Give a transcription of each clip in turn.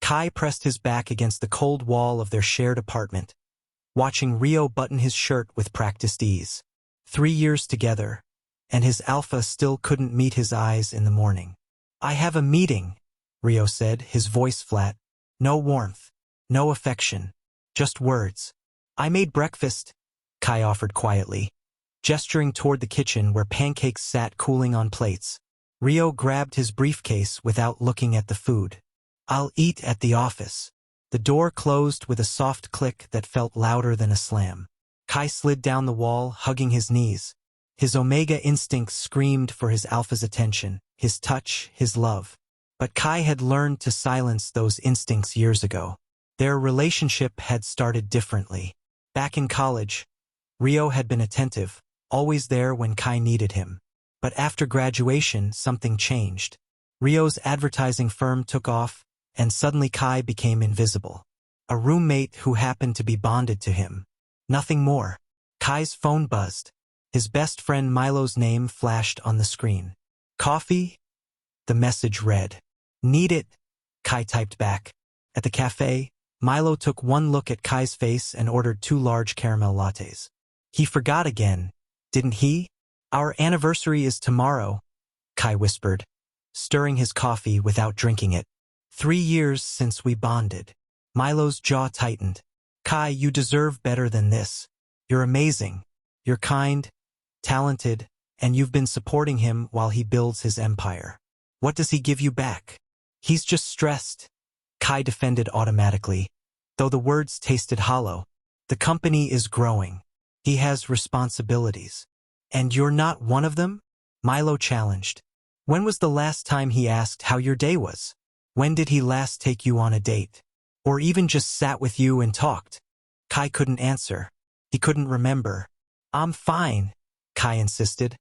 Kai pressed his back against the cold wall of their shared apartment, watching Rio button his shirt with practiced ease. 3 years together, and his alpha still couldn't meet his eyes in the morning. "I have a meeting," Rio said, his voice flat. No warmth, no affection, just words. "I made breakfast," Kai offered quietly, gesturing toward the kitchen where pancakes sat cooling on plates. Rio grabbed his briefcase without looking at the food. "I'll eat at the office." The door closed with a soft click that felt louder than a slam. Kai slid down the wall, hugging his knees. His Omega instincts screamed for his alpha's attention, his touch, his love. But Kai had learned to silence those instincts years ago. Their relationship had started differently. Back in college, Rio had been attentive, always there when Kai needed him. But after graduation, something changed. Rio's advertising firm took off, and suddenly Kai became invisible. A roommate who happened to be bonded to him. Nothing more. Kai's phone buzzed. His best friend Milo's name flashed on the screen. "Coffee?" The message read. "Need it," Kai typed back. At the cafe, Milo took one look at Kai's face and ordered 2 large caramel lattes. "He forgot again, didn't he?" "Our anniversary is tomorrow," Kai whispered, stirring his coffee without drinking it. 3 years since we bonded. Milo's jaw tightened. "Kai, you deserve better than this. You're amazing. You're kind, talented, and you've been supporting him while he builds his empire. What does he give you back?" "He's just stressed," Kai defended automatically, though the words tasted hollow. "The company is growing. He has responsibilities." "And you're not one of them?" Milo challenged. "When was the last time he asked how your day was? When did he last take you on a date? Or even just sat with you and talked?" Kai couldn't answer. He couldn't remember. "I'm fine," Kai insisted,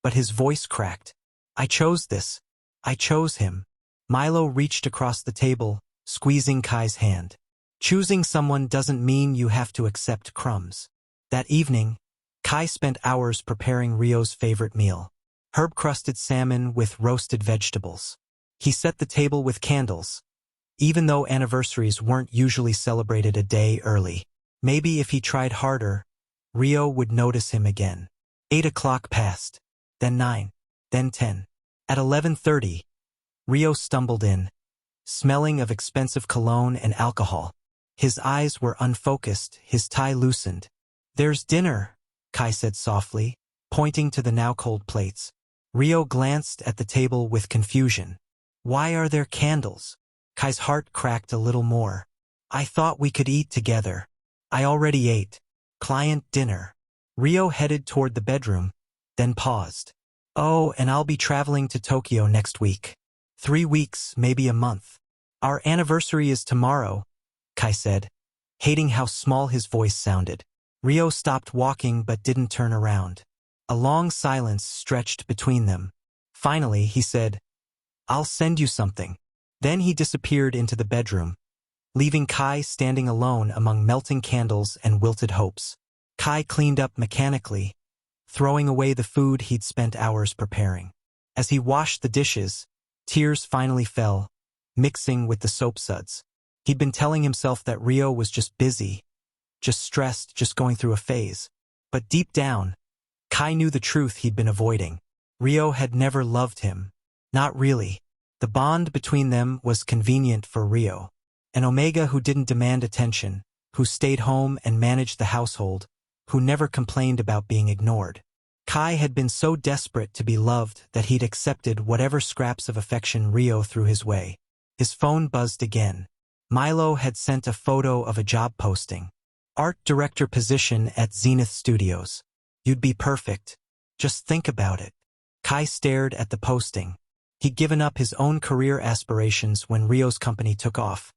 but his voice cracked. "I chose this. I chose him." Milo reached across the table, squeezing Kai's hand. "Choosing someone doesn't mean you have to accept crumbs." That evening, Kai spent hours preparing Rio's favorite meal. Herb-crusted salmon with roasted vegetables. He set the table with candles, even though anniversaries weren't usually celebrated a day early. Maybe if he tried harder, Rio would notice him again. 8 o'clock passed, then 9, then 10. At 11:30, Rio stumbled in, smelling of expensive cologne and alcohol. His eyes were unfocused, his tie loosened. "There's dinner," Kai said softly, pointing to the now cold plates. Rio glanced at the table with confusion. "Why are there candles?" Kai's heart cracked a little more. "I thought we could eat together." "I already ate. Client dinner." Rio headed toward the bedroom, then paused. "Oh, and I'll be traveling to Tokyo next week. 3 weeks, maybe a month." "Our anniversary is tomorrow," Kai said, hating how small his voice sounded. Rio stopped walking but didn't turn around. A long silence stretched between them. Finally, he said, "I'll send you something." Then he disappeared into the bedroom, leaving Kai standing alone among melting candles and wilted hopes. Kai cleaned up mechanically, throwing away the food he'd spent hours preparing. As he washed the dishes, tears finally fell, mixing with the soap suds. He'd been telling himself that Rio was just busy, just stressed, just going through a phase. But deep down, Kai knew the truth he'd been avoiding. Rio had never loved him. Not really. The bond between them was convenient for Rio. An Omega who didn't demand attention, who stayed home and managed the household, who never complained about being ignored. Kai had been so desperate to be loved that he'd accepted whatever scraps of affection Rio threw his way. His phone buzzed again. Milo had sent a photo of a job posting. Art director position at Zenith Studios. "You'd be perfect. Just think about it." Kai stared at the posting. He'd given up his own career aspirations when Rio's company took off,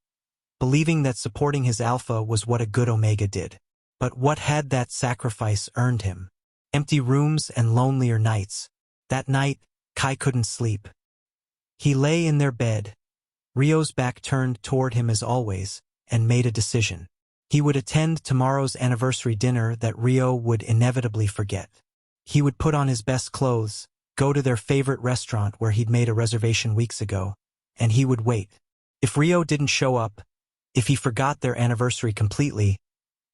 believing that supporting his alpha was what a good Omega did. But what had that sacrifice earned him? Empty rooms and lonelier nights. That night, Kai couldn't sleep. He lay in their bed, Rio's back turned toward him as always, and made a decision. He would attend tomorrow's anniversary dinner that Rio would inevitably forget. He would put on his best clothes, go to their favorite restaurant where he'd made a reservation weeks ago, and he would wait. If Rio didn't show up, if he forgot their anniversary completely,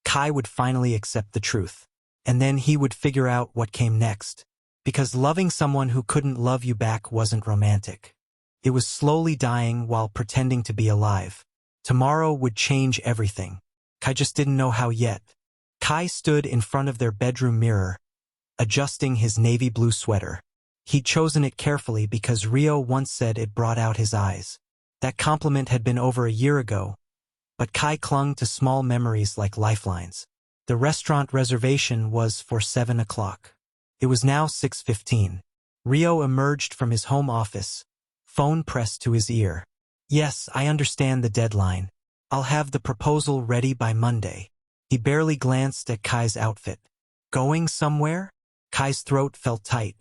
Kai would finally accept the truth. And then he would figure out what came next. Because loving someone who couldn't love you back wasn't romantic. It was slowly dying while pretending to be alive. Tomorrow would change everything. Kai just didn't know how yet. Kai stood in front of their bedroom mirror, adjusting his navy blue sweater. He'd chosen it carefully because Rio once said it brought out his eyes. That compliment had been over a year ago, but Kai clung to small memories like lifelines. The restaurant reservation was for 7 o'clock. It was now 6:15. Rio emerged from his home office, phone pressed to his ear. Yes, I understand the deadline. I'll have the proposal ready by Monday. He barely glanced at Kai's outfit. Going somewhere? Kai's throat felt tight.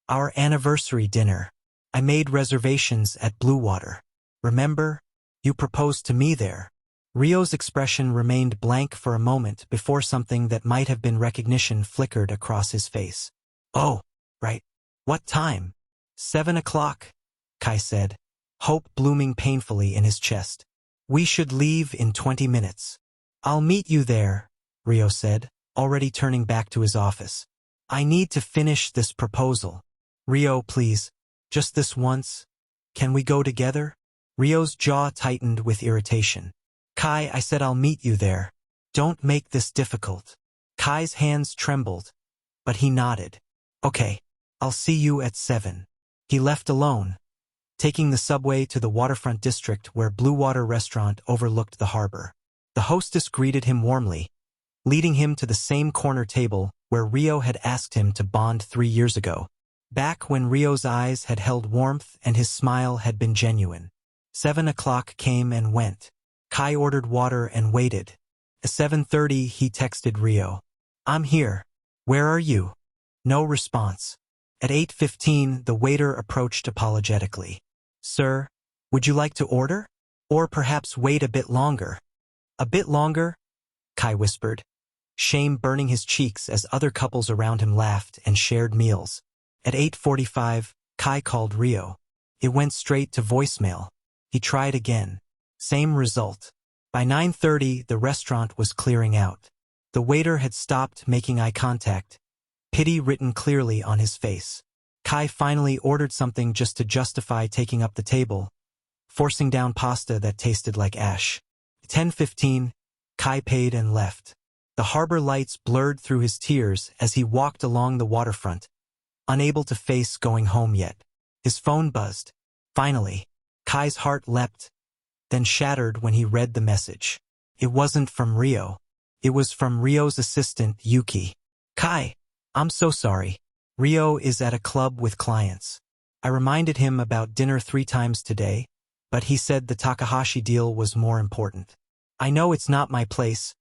Our anniversary dinner. I made reservations at Blue Water. Remember? You proposed to me there. Rio's expression remained blank for a moment before something that might have been recognition flickered across his face. Oh, right. What time? 7 o'clock, Kai said, hope blooming painfully in his chest. We should leave in 20 minutes. I'll meet you there, Rio said, already turning back to his office. I need to finish this proposal. Rio, please. Just this once. Can we go together? Rio's jaw tightened with irritation. Kai, I said I'll meet you there. Don't make this difficult. Kai's hands trembled, but he nodded. Okay, I'll see you at 7. He left alone, taking the subway to the waterfront district where Blue Water Restaurant overlooked the harbor. The hostess greeted him warmly, leading him to the same corner table where Rio had asked him to bond 3 years ago, back when Rio's eyes had held warmth and his smile had been genuine. 7 o'clock came and went. Kai ordered water and waited. At 7:30, he texted Rio. I'm here. Where are you? No response. At 8:15, the waiter approached apologetically. Sir, would you like to order? Or perhaps wait a bit longer? A bit longer? Kai whispered, shame burning his cheeks as other couples around him laughed and shared meals. At 8:45, Kai called Rio. It went straight to voicemail. He tried again. Same result. By 9:30, the restaurant was clearing out. The waiter had stopped making eye contact, pity written clearly on his face. Kai finally ordered something just to justify taking up the table, forcing down pasta that tasted like ash. 10:15, Kai paid and left. The harbor lights blurred through his tears as he walked along the waterfront, unable to face going home yet. His phone buzzed. Finally, Kai's heart leapt, then shattered when he read the message. It wasn't from Rio. It was from Rio's assistant, Yuki. Kai, I'm so sorry. Rio is at a club with clients. I reminded him about dinner 3 times today, but he said the Takahashi deal was more important. I know it's not my place,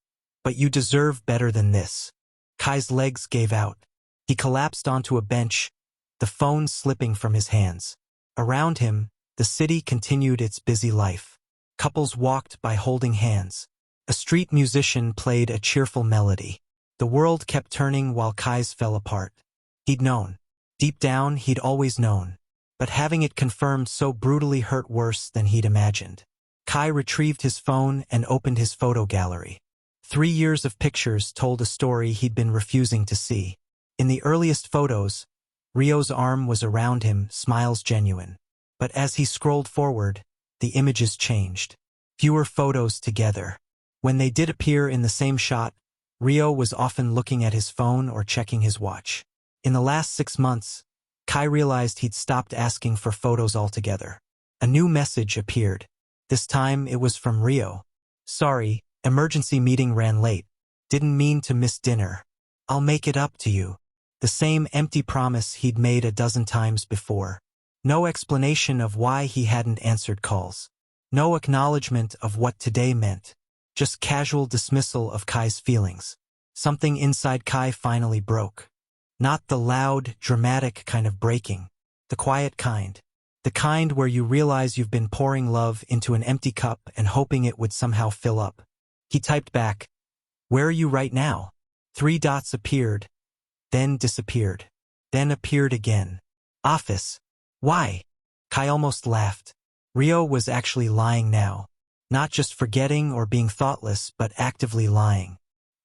but you deserve better than this. Kai's legs gave out. He collapsed onto a bench, the phone slipping from his hands. Around him, the city continued its busy life. Couples walked by holding hands. A street musician played a cheerful melody. The world kept turning while Kai's fell apart. He'd known. Deep down, he'd always known. But having it confirmed so brutally hurt worse than he'd imagined. Kai retrieved his phone and opened his photo gallery. 3 years of pictures told a story he'd been refusing to see. In the earliest photos, Rio's arm was around him, smiles genuine. But as he scrolled forward, the images changed. Fewer photos together. When they did appear in the same shot, Rio was often looking at his phone or checking his watch. In the last 6 months, Kai realized he'd stopped asking for photos altogether. A new message appeared. This time it was from Rio. Sorry, emergency meeting ran late. Didn't mean to miss dinner. I'll make it up to you. The same empty promise he'd made a dozen times before. No explanation of why he hadn't answered calls. No acknowledgement of what today meant. Just casual dismissal of Kai's feelings. Something inside Kai finally broke. Not the loud, dramatic kind of breaking. The quiet kind. The kind where you realize you've been pouring love into an empty cup and hoping it would somehow fill up. He typed back, "Where are you right now?" 3 dots appeared, then disappeared, then appeared again. Office. Why? Kai almost laughed. Rio was actually lying now. Not just forgetting or being thoughtless, but actively lying.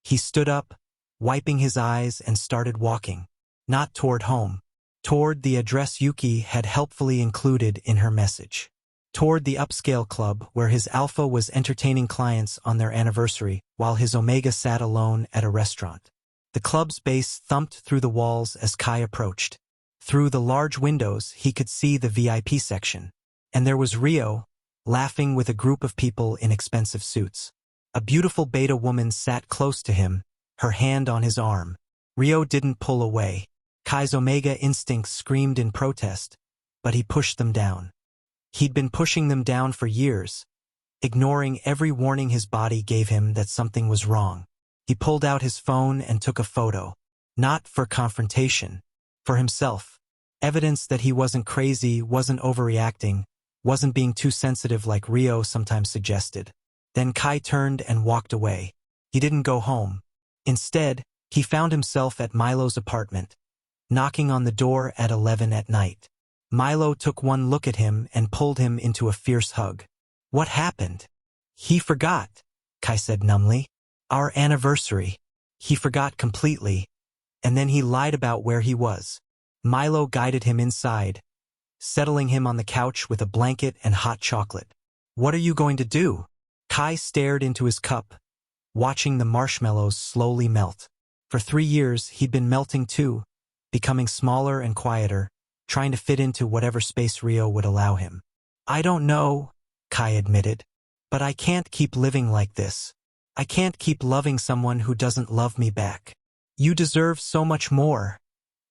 He stood up, wiping his eyes, and started walking. Not toward home. Toward the address Yuki had helpfully included in her message. Toward the upscale club where his alpha was entertaining clients on their anniversary while his omega sat alone at a restaurant. The club's bass thumped through the walls as Kai approached. Through the large windows he could see the VIP section. And there was Rio, laughing with a group of people in expensive suits. A beautiful beta woman sat close to him, her hand on his arm. Rio didn't pull away. Kai's omega instincts screamed in protest, but he pushed them down. He'd been pushing them down for years, ignoring every warning his body gave him that something was wrong. He pulled out his phone and took a photo. Not for confrontation, for himself. Evidence that he wasn't crazy, wasn't overreacting, wasn't being too sensitive like Rio sometimes suggested. Then Kai turned and walked away. He didn't go home. Instead, he found himself at Milo's apartment, knocking on the door at 11 at night. Milo took one look at him and pulled him into a fierce hug. What happened? He forgot, Kai said numbly. Our anniversary. He forgot completely, and then he lied about where he was. Milo guided him inside, settling him on the couch with a blanket and hot chocolate. What are you going to do? Kai stared into his cup, watching the marshmallows slowly melt. For 3 years, he'd been melting too, becoming smaller and quieter, trying to fit into whatever space Rio would allow him. I don't know, Kai admitted, but I can't keep living like this. I can't keep loving someone who doesn't love me back. You deserve so much more,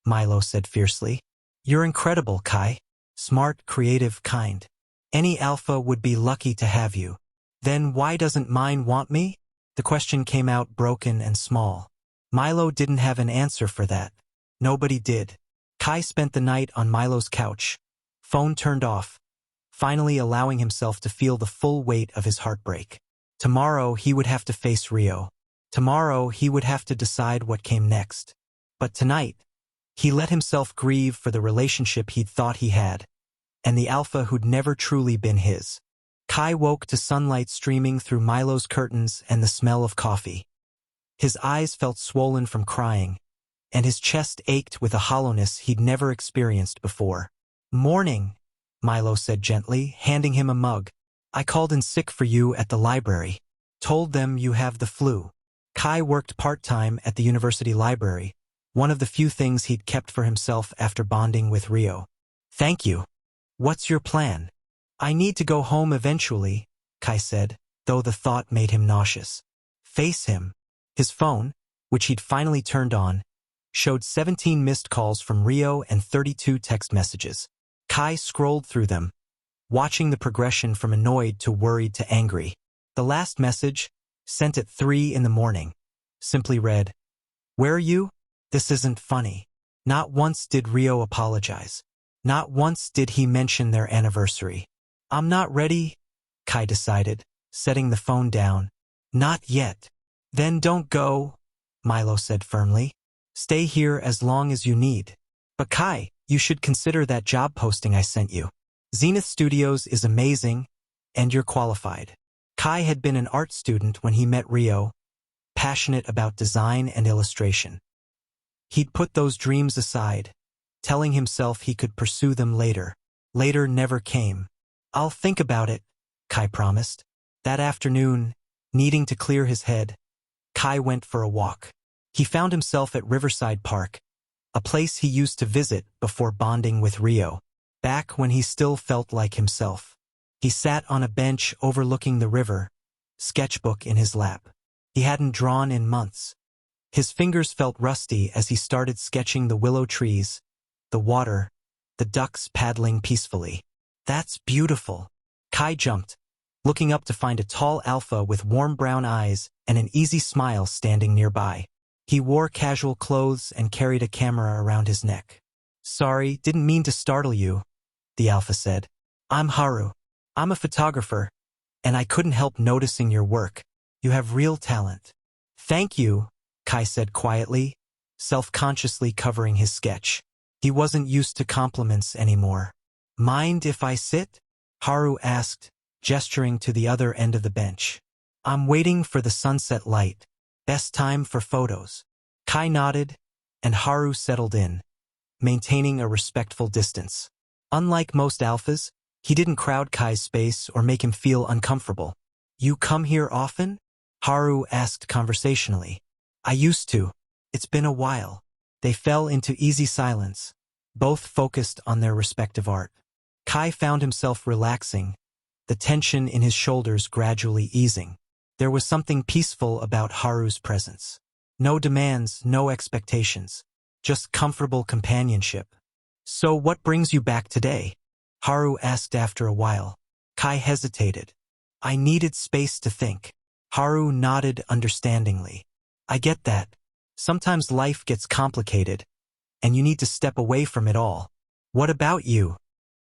Milo said fiercely. You're incredible, Kai. Smart, creative, kind. Any alpha would be lucky to have you. Then why doesn't mine want me? The question came out broken and small. Milo didn't have an answer for that. Nobody did. Kai spent the night on Milo's couch, phone turned off, finally allowing himself to feel the full weight of his heartbreak. Tomorrow he would have to face Rio. Tomorrow he would have to decide what came next. But tonight, he let himself grieve for the relationship he'd thought he had, and the alpha who'd never truly been his. Kai woke to sunlight streaming through Milo's curtains and the smell of coffee. His eyes felt swollen from crying, and his chest ached with a hollowness he'd never experienced before. Morning, Milo said gently, handing him a mug. I called in sick for you at the library. Told them you have the flu. Kai worked part-time at the university library, one of the few things he'd kept for himself after bonding with Rio. Thank you. What's your plan? I need to go home eventually, Kai said, though the thought made him nauseous. Face him. His phone, which he'd finally turned on, showed 17 missed calls from Rio and 32 text messages. Kai scrolled through them, watching the progression from annoyed to worried to angry. The last message, sent at 3 in the morning, simply read, Where are you? This isn't funny. Not once did Rio apologize. Not once did he mention their anniversary. I'm not ready, Kai decided, setting the phone down. Not yet. Then don't go, Milo said firmly. Stay here as long as you need. But Kai, you should consider that job posting I sent you. Zenith Studios is amazing, and you're qualified. Kai had been an art student when he met Rio, passionate about design and illustration. He'd put those dreams aside, telling himself he could pursue them later. Later never came. I'll think about it, Kai promised. That afternoon, needing to clear his head, Kai went for a walk. He found himself at Riverside Park, a place he used to visit before bonding with Rio, back when he still felt like himself. He sat on a bench overlooking the river, sketchbook in his lap. He hadn't drawn in months. His fingers felt rusty as he started sketching the willow trees, the water, the ducks paddling peacefully. That's beautiful. Kai jumped, looking up to find a tall alpha with warm brown eyes and an easy smile standing nearby. He wore casual clothes and carried a camera around his neck. Sorry, didn't mean to startle you, the alpha said. I'm Haru. I'm a photographer, and I couldn't help noticing your work. You have real talent. Thank you, Kai said quietly, self-consciously covering his sketch. He wasn't used to compliments anymore. Mind if I sit? Haru asked, gesturing to the other end of the bench. I'm waiting for the sunset light. Best time for photos. Kai nodded, and Haru settled in, maintaining a respectful distance. Unlike most alphas, he didn't crowd Kai's space or make him feel uncomfortable. You come here often? Haru asked conversationally. I used to. It's been a while. They fell into easy silence, both focused on their respective art. Kai found himself relaxing, the tension in his shoulders gradually easing. There was something peaceful about Haru's presence. No demands, no expectations. Just comfortable companionship. So what brings you back today? Haru asked after a while. Kai hesitated. I needed space to think. Haru nodded understandingly. I get that. Sometimes life gets complicated, and you need to step away from it all. What about you?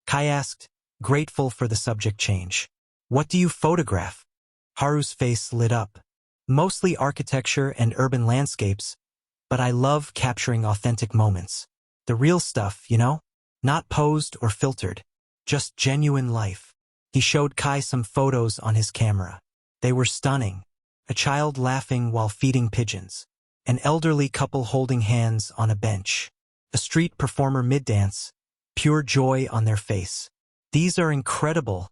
Kai asked, grateful for the subject change. What do you photograph? Haru's face lit up. Mostly architecture and urban landscapes, but I love capturing authentic moments. The real stuff, you know? Not posed or filtered. Just genuine life. He showed Kai some photos on his camera. They were stunning. A child laughing while feeding pigeons. An elderly couple holding hands on a bench. A street performer mid-dance. Pure joy on their face. These are incredible,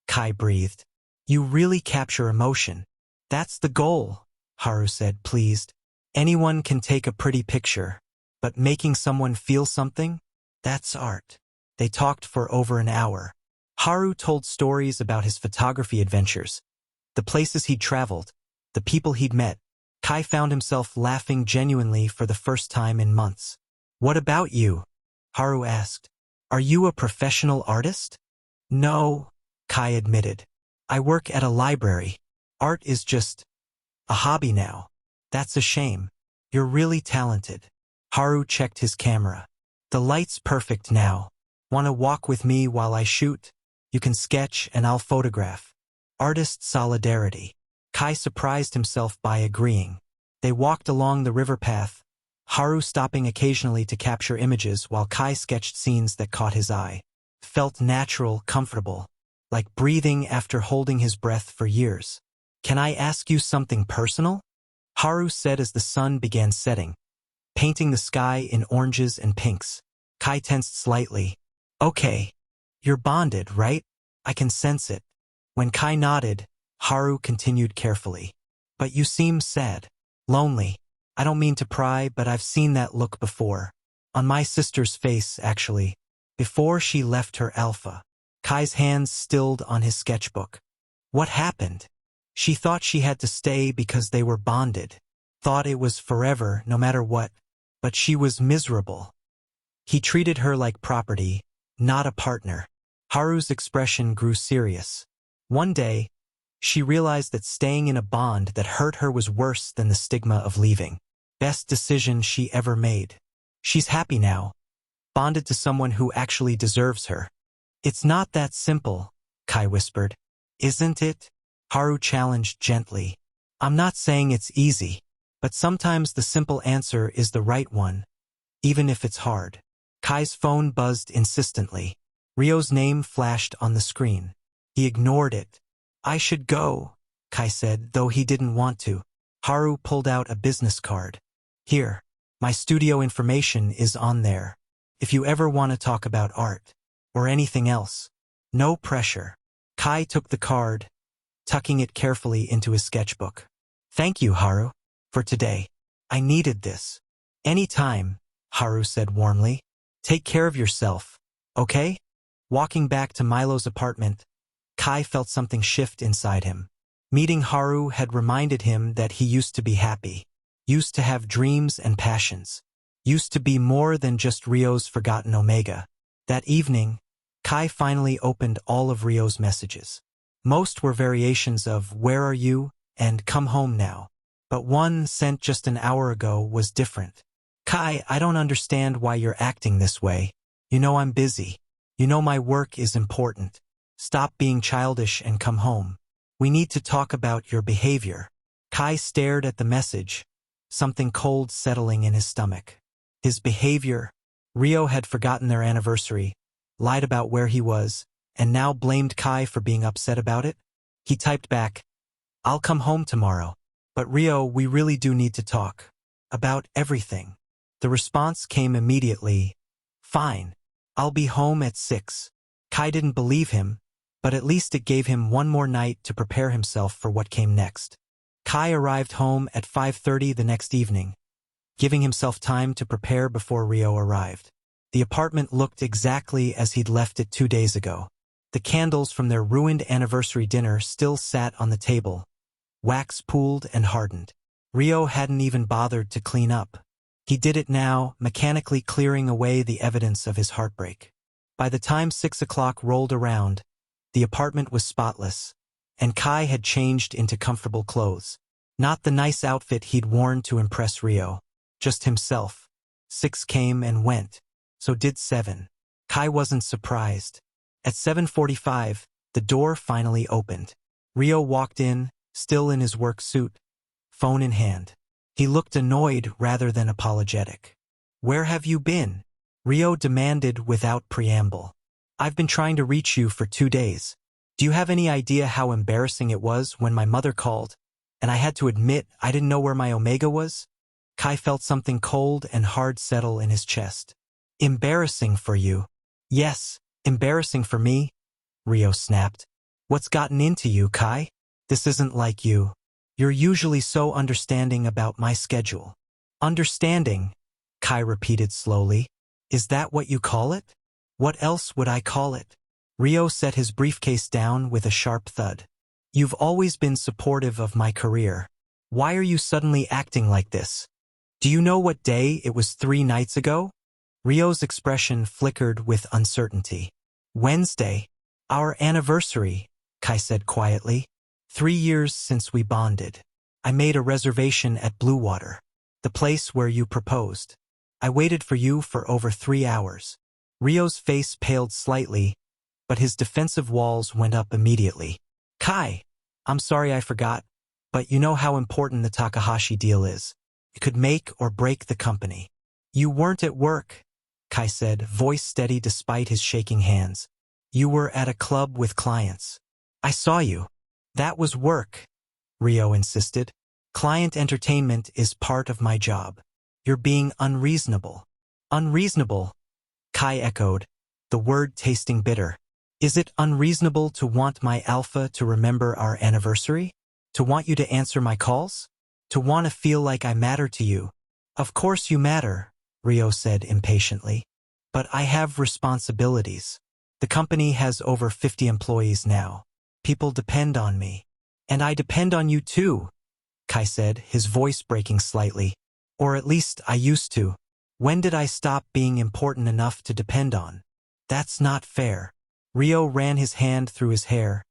Kai breathed. You really capture emotion. That's the goal, Haru said, pleased. Anyone can take a pretty picture, but making someone feel something? That's art. They talked for over an hour. Haru told stories about his photography adventures, the places he'd traveled, the people he'd met. Kai found himself laughing genuinely for the first time in months. What about you? Haru asked. Are you a professional artist? No, Kai admitted. I work at a library. Art is just a hobby now. That's a shame. You're really talented. Haru checked his camera. The light's perfect now. Want to walk with me while I shoot? You can sketch and I'll photograph. Artist solidarity. Kai surprised himself by agreeing. They walked along the river path, Haru stopping occasionally to capture images while Kai sketched scenes that caught his eye. Felt natural, comfortable, like breathing after holding his breath for years. Can I ask you something personal? Haru said as the sun began setting, painting the sky in oranges and pinks. Kai tensed slightly. Okay. You're bonded, right? I can sense it. When Kai nodded, Haru continued carefully. But you seem sad. Lonely. I don't mean to pry, but I've seen that look before. On my sister's face, actually. Before she left her alpha. Kai's hands stilled on his sketchbook. What happened? She thought she had to stay because they were bonded. Thought it was forever, no matter what. But she was miserable. He treated her like property, not a partner. Haru's expression grew serious. One day, she realized that staying in a bond that hurt her was worse than the stigma of leaving. Best decision she ever made. She's happy now. Bonded to someone who actually deserves her. It's not that simple, Kai whispered. Isn't it? Haru challenged gently. I'm not saying it's easy, but sometimes the simple answer is the right one, even if it's hard. Kai's phone buzzed insistently. Ryo's name flashed on the screen. He ignored it. I should go, Kai said, though he didn't want to. Haru pulled out a business card. Here, my studio information is on there. If you ever want to talk about art, or anything else. No pressure. Kai took the card, tucking it carefully into his sketchbook. Thank you, Haru, for today. I needed this. Anytime, Haru said warmly. Take care of yourself, okay? Walking back to Milo's apartment, Kai felt something shift inside him. Meeting Haru had reminded him that he used to be happy, used to have dreams and passions, used to be more than just Ryo's forgotten Omega. That evening, Kai finally opened all of Ryo's messages. Most were variations of "Where are you?" and "Come home now." But one, sent just an hour ago, was different. Kai, I don't understand why you're acting this way. You know I'm busy. You know my work is important. Stop being childish and come home. We need to talk about your behavior. Kai stared at the message, something cold settling in his stomach. His behavior. Ryo had forgotten their anniversary, lied about where he was, and now blamed Kai for being upset about it? He typed back, "I'll come home tomorrow. But Rio, we really do need to talk. About everything." The response came immediately, "Fine. I'll be home at 6. Kai didn't believe him, but at least it gave him one more night to prepare himself for what came next. Kai arrived home at 5:30 the next evening, giving himself time to prepare before Rio arrived. The apartment looked exactly as he'd left it 2 days ago. The candles from their ruined anniversary dinner still sat on the table, wax pooled and hardened. Rio hadn't even bothered to clean up. He did it now, mechanically clearing away the evidence of his heartbreak. By the time 6 o'clock rolled around, the apartment was spotless, and Kai had changed into comfortable clothes. Not the nice outfit he'd worn to impress Rio, just himself. 6 came and went, so did 7. Kai wasn't surprised. At 7:45, the door finally opened. Rio walked in, still in his work suit, phone in hand. He looked annoyed rather than apologetic. "Where have you been?" Rio demanded without preamble. "I've been trying to reach you for 2 days. Do you have any idea how embarrassing it was when my mother called, and I had to admit I didn't know where my Omega was?" Kai felt something cold and hard settle in his chest. "Embarrassing for you?" "Yes, embarrassing for me," Rio snapped. "What's gotten into you, Kai? This isn't like you. You're usually so understanding about my schedule." "Understanding," Kai repeated slowly. "Is that what you call it?" "What else would I call it?" Rio set his briefcase down with a sharp thud. "You've always been supportive of my career. Why are you suddenly acting like this? Do you know what day it was 3 nights ago?" Rio's expression flickered with uncertainty. "Wednesday. Our anniversary," Kai said quietly. 3 years since we bonded. I made a reservation at Blue Water, the place where you proposed. I waited for you for over 3 hours. Rio's face paled slightly, but his defensive walls went up immediately. "Kai, I'm sorry I forgot, but you know how important the Takahashi deal is. It could make or break the company." "You weren't at work," Kai said, voice steady despite his shaking hands. "You were at a club with clients. I saw you." "That was work," Rio insisted. "Client entertainment is part of my job. You're being unreasonable." "Unreasonable?" Kai echoed, the word tasting bitter. "Is it unreasonable to want my alpha to remember our anniversary? To want you to answer my calls? To want to feel like I matter to you?" "Of course you matter," Rio said impatiently. "But I have responsibilities. The company has over 50 employees now. People depend on me. And I depend on you too," Kai said, his voice breaking slightly. "Or at least I used to. When did I stop being important enough to depend on? That's not fair." Rio ran his hand through his hair,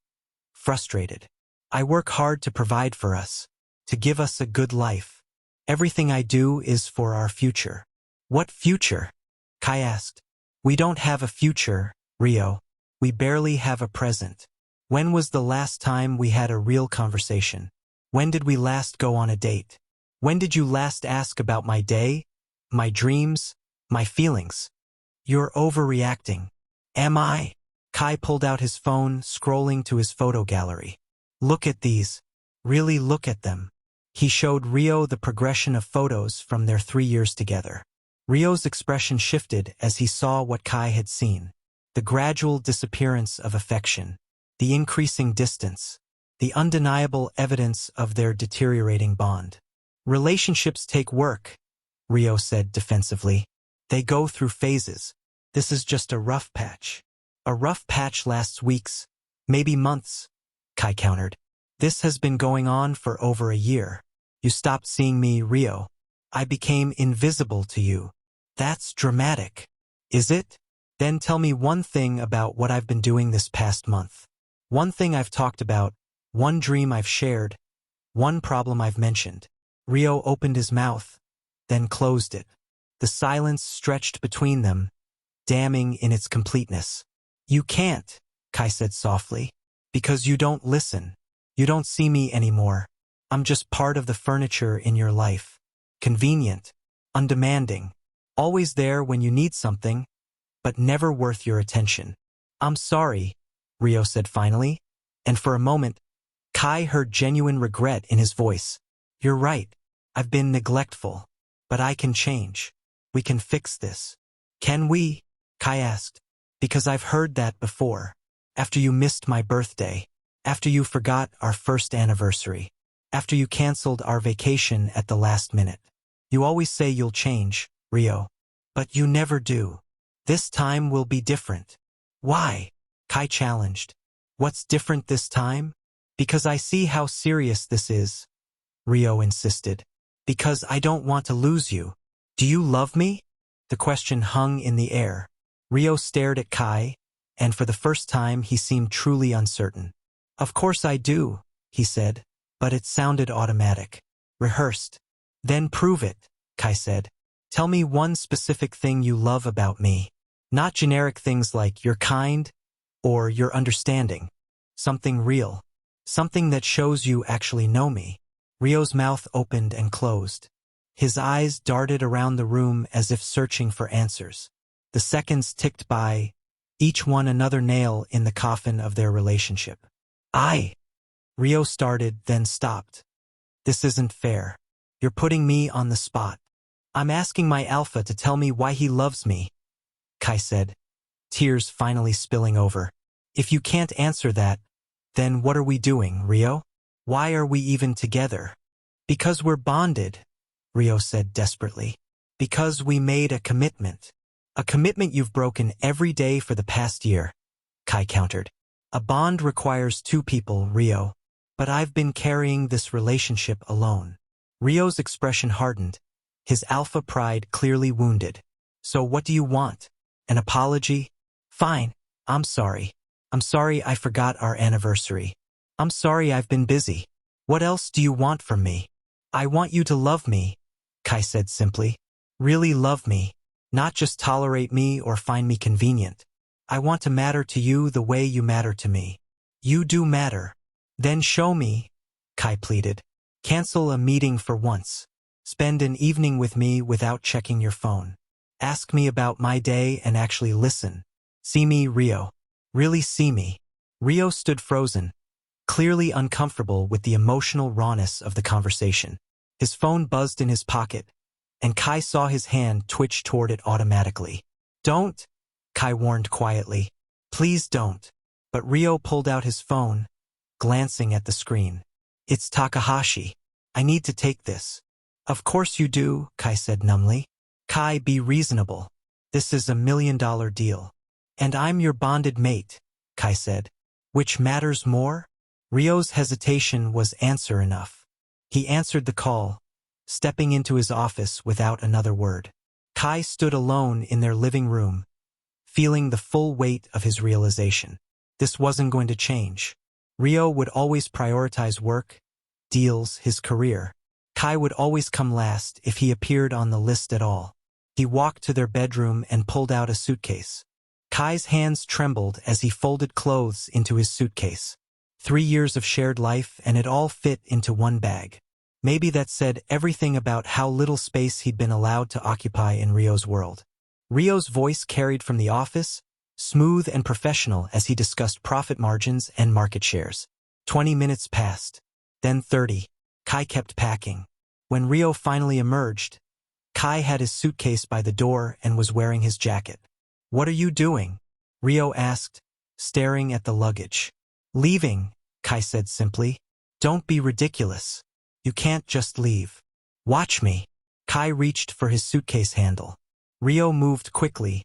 frustrated. "I work hard to provide for us, to give us a good life. Everything I do is for our future." "What future?" Kai asked. "We don't have a future, Rio. We barely have a present. When was the last time we had a real conversation? When did we last go on a date? When did you last ask about my day, my dreams, my feelings?" "You're overreacting." "Am I?" Kai pulled out his phone, scrolling to his photo gallery. "Look at these. Really look at them." He showed Rio the progression of photos from their 3 years together. Rio's expression shifted as he saw what Kai had seen. The gradual disappearance of affection, the increasing distance, the undeniable evidence of their deteriorating bond. "Relationships take work," Rio said defensively. "They go through phases. This is just a rough patch." "A rough patch lasts weeks, maybe months," Kai countered. "This has been going on for over a year. You stopped seeing me, Rio. I became invisible to you." "That's dramatic." "Is it? Then tell me one thing about what I've been doing this past month. One thing I've talked about, one dream I've shared, one problem I've mentioned." Rio opened his mouth, then closed it. The silence stretched between them, damning in its completeness. "You can't," Kai said softly, "because you don't listen. You don't see me anymore. I'm just part of the furniture in your life. Convenient, undemanding, always there when you need something, but never worth your attention." "I'm sorry," Rio said finally, and for a moment, Kai heard genuine regret in his voice. You're right. I've been neglectful. But I can change. We can fix this. Can we? Kai asked. Because I've heard that before. After you missed my birthday. After you forgot our first anniversary. After you canceled our vacation at the last minute. You always say you'll change, Rio. But you never do. This time will be different. Why? Kai challenged. What's different this time? Because I see how serious this is, Rio insisted. Because I don't want to lose you. Do you love me? The question hung in the air. Rio stared at Kai, and for the first time he seemed truly uncertain. Of course I do, he said, but it sounded automatic. Rehearsed. Then prove it, Kai said. Tell me one specific thing you love about me. Not generic things like you're kind or you're understanding. Something real. Something that shows you actually know me. Rio's mouth opened and closed. His eyes darted around the room as if searching for answers. The seconds ticked by, each one another nail in the coffin of their relationship. Rio started, then stopped. This isn't fair. You're putting me on the spot. I'm asking my alpha to tell me why he loves me, Kai said, tears finally spilling over. If you can't answer that, then what are we doing, Rio? Why are we even together? Because we're bonded, Rio said desperately. Because we made a commitment. A commitment you've broken every day for the past year, Kai countered. A bond requires two people, Rio. But I've been carrying this relationship alone. Rio's expression hardened, his alpha pride clearly wounded. So what do you want? An apology? Fine, I'm sorry. I'm sorry I forgot our anniversary. I'm sorry I've been busy. What else do you want from me? I want you to love me, Kai said simply. Really love me. Not just tolerate me or find me convenient. I want to matter to you the way you matter to me. You do matter. Then show me, Kai pleaded. Cancel a meeting for once. Spend an evening with me without checking your phone. Ask me about my day and actually listen. See me, Rio. Really see me. Rio stood frozen, clearly uncomfortable with the emotional rawness of the conversation. His phone buzzed in his pocket, and Kai saw his hand twitch toward it automatically. Don't, Kai warned quietly. Please don't. But Rio pulled out his phone, glancing at the screen. It's Takahashi. I need to take this. Of course you do, Kai said numbly. Kai, be reasonable. This is $1 million deal. And I'm your bonded mate, Kai said. Which matters more? Rio's hesitation was answer enough. He answered the call, stepping into his office without another word. Kai stood alone in their living room, feeling the full weight of his realization. This wasn't going to change. Rio would always prioritize work, deals, his career. Kai would always come last if he appeared on the list at all. He walked to their bedroom and pulled out a suitcase. Kai's hands trembled as he folded clothes into his suitcase. 3 years of shared life, and it all fit into one bag. Maybe that said everything about how little space he'd been allowed to occupy in Rio's world. Rio's voice carried from the office, smooth and professional as he discussed profit margins and market shares. 20 minutes passed, then 30. Kai kept packing. When Rio finally emerged, Kai had his suitcase by the door and was wearing his jacket. What are you doing? Rio asked, staring at the luggage. Leaving, Kai said simply. Don't be ridiculous. You can't just leave. Watch me. Kai reached for his suitcase handle. Rio moved quickly,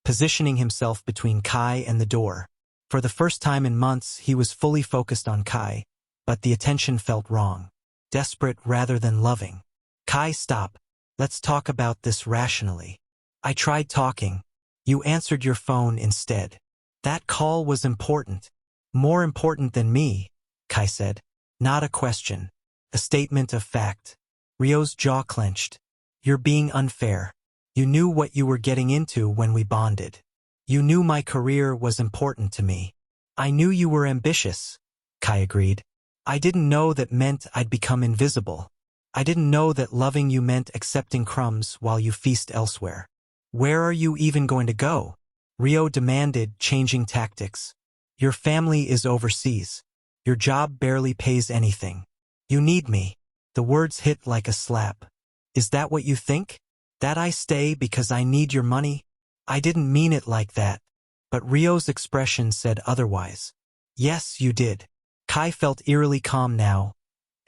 positioning himself between Kai and the door. For the first time in months, he was fully focused on Kai, but the attention felt wrong. Desperate rather than loving. Kai, stop. Let's talk about this rationally. I tried talking. You answered your phone instead. That call was important. More important than me, Kai said. Not a question. A statement of fact. Rio's jaw clenched. You're being unfair. You knew what you were getting into when we bonded. You knew my career was important to me. I knew you were ambitious, Kai agreed. I didn't know that meant I'd become invisible. I didn't know that loving you meant accepting crumbs while you feast elsewhere. Where are you even going to go? Rio demanded, changing tactics. Your family is overseas. Your job barely pays anything. You need me. The words hit like a slap. Is that what you think? That I stay because I need your money? I didn't mean it like that. But Rio's expression said otherwise. Yes, you did. Kai felt eerily calm now,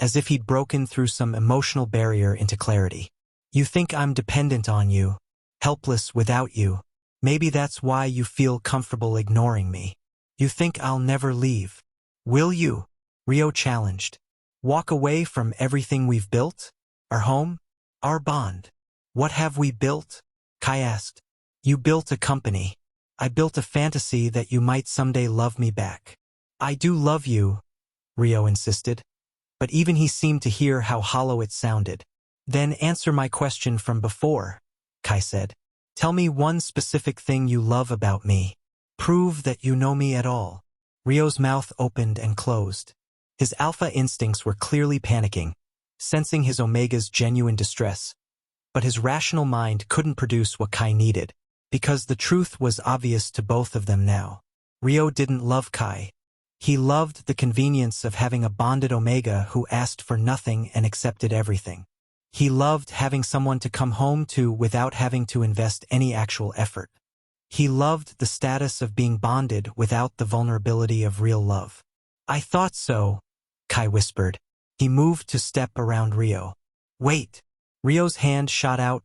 as if he'd broken through some emotional barrier into clarity. You think I'm dependent on you, helpless without you. Maybe that's why you feel comfortable ignoring me. You think I'll never leave. Will you? Rio challenged. Walk away from everything we've built? Our home? Our bond? What have we built? Kai asked. You built a company. I built a fantasy that you might someday love me back. I do love you, Rio insisted. But even he seemed to hear how hollow it sounded. Then answer my question from before, Kai said. Tell me one specific thing you love about me. Prove that you know me at all. Rio's mouth opened and closed. His alpha instincts were clearly panicking, sensing his Omega's genuine distress. But his rational mind couldn't produce what Kai needed, because the truth was obvious to both of them now. Rio didn't love Kai. He loved the convenience of having a bonded Omega who asked for nothing and accepted everything. He loved having someone to come home to without having to invest any actual effort. He loved the status of being bonded without the vulnerability of real love. I thought so, Kai whispered. He moved to step around Rio. Wait. Rio's hand shot out,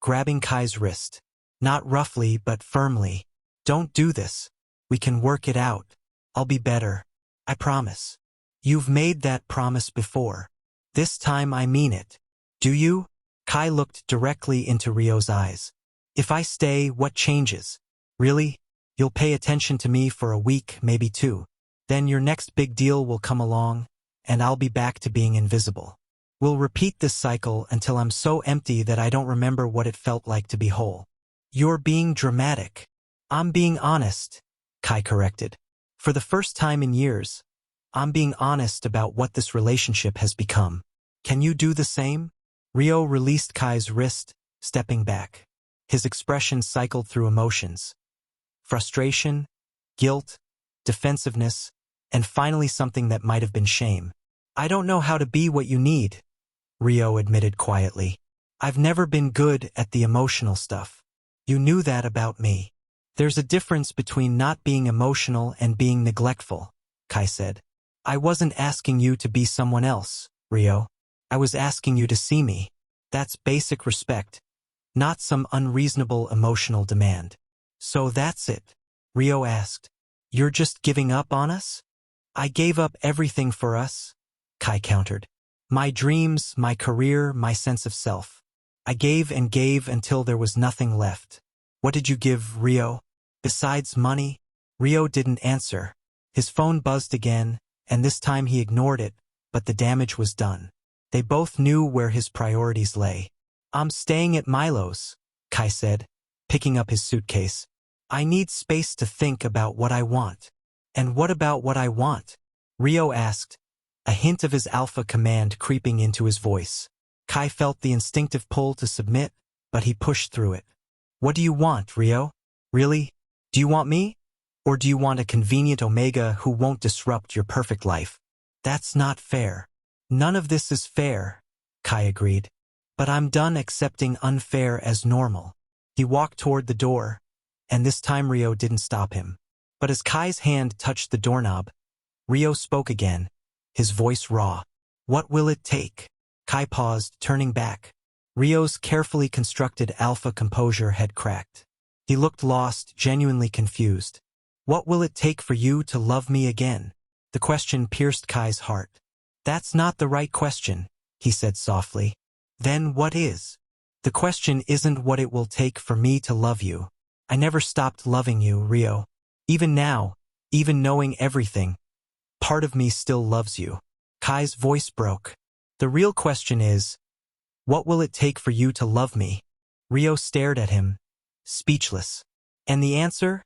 grabbing Kai's wrist. Not roughly, but firmly. Don't do this. We can work it out. I'll be better. I promise. You've made that promise before. This time I mean it. Do you? Kai looked directly into Rio's eyes. If I stay, what changes? Really? You'll pay attention to me for a week, maybe two. Then your next big deal will come along, and I'll be back to being invisible. We'll repeat this cycle until I'm so empty that I don't remember what it felt like to be whole. You're being dramatic. I'm being honest, Kai corrected. For the first time in years, I'm being honest about what this relationship has become. Can you do the same? Rio released Kai's wrist, stepping back. His expression cycled through emotions. Frustration, guilt, defensiveness, and finally something that might have been shame. I don't know how to be what you need, Rio admitted quietly. I've never been good at the emotional stuff. You knew that about me. There's a difference between not being emotional and being neglectful, Kai said. I wasn't asking you to be someone else, Rio. I was asking you to see me. That's basic respect, not some unreasonable emotional demand. So that's it, Rio asked. You're just giving up on us? I gave up everything for us, Kai countered. My dreams, my career, my sense of self. I gave and gave until there was nothing left. What did you give, Rio? Besides money? Rio didn't answer. His phone buzzed again, and this time he ignored it, but the damage was done. They both knew where his priorities lay. I'm staying at Milo's, Kai said, picking up his suitcase. I need space to think about what I want. And what about what I want? Rio asked, a hint of his alpha command creeping into his voice. Kai felt the instinctive pull to submit, but he pushed through it. What do you want, Rio? Really? Do you want me? Or do you want a convenient Omega who won't disrupt your perfect life? That's not fair. None of this is fair, Kai agreed. But I'm done accepting unfair as normal. He walked toward the door, and this time Rio didn't stop him. But as Kai's hand touched the doorknob, Rio spoke again, his voice raw. What will it take? Kai paused, turning back. Rio's carefully constructed alpha composure had cracked. He looked lost, genuinely confused. What will it take for you to love me again? The question pierced Kai's heart. That's not the right question, he said softly. Then what is? The question isn't what it will take for me to love you. I never stopped loving you, Rio. Even now, even knowing everything, part of me still loves you. Kai's voice broke. The real question is, what will it take for you to love me? Rio stared at him, speechless. And the answer?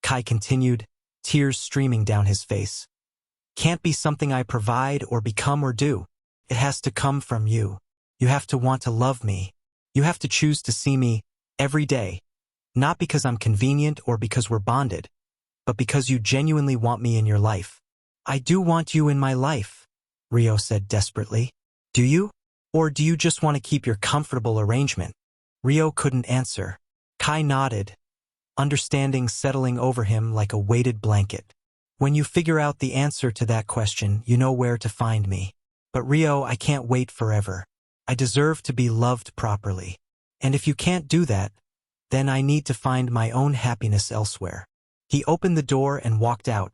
Kai continued, tears streaming down his face. Can't be something I provide or become or do. It has to come from you. You have to want to love me. You have to choose to see me every day. Not because I'm convenient or because we're bonded, but because you genuinely want me in your life. I do want you in my life, Rio said desperately. Do you? Or do you just want to keep your comfortable arrangement? Rio couldn't answer. Kai nodded, understanding settling over him like a weighted blanket. When you figure out the answer to that question, you know where to find me. But Rio, I can't wait forever. I deserve to be loved properly. And if you can't do that, then I need to find my own happiness elsewhere. He opened the door and walked out,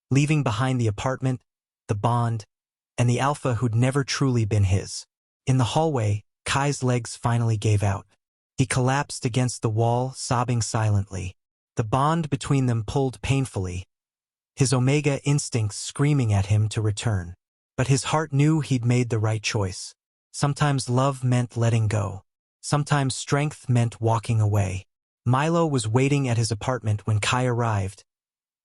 leaving behind the apartment, the bond, and the alpha who'd never truly been his. In the hallway, Kai's legs finally gave out. He collapsed against the wall, sobbing silently. The bond between them pulled painfully, his omega instincts screaming at him to return. But his heart knew he'd made the right choice. Sometimes love meant letting go. Sometimes strength meant walking away. Milo was waiting at his apartment when Kai arrived,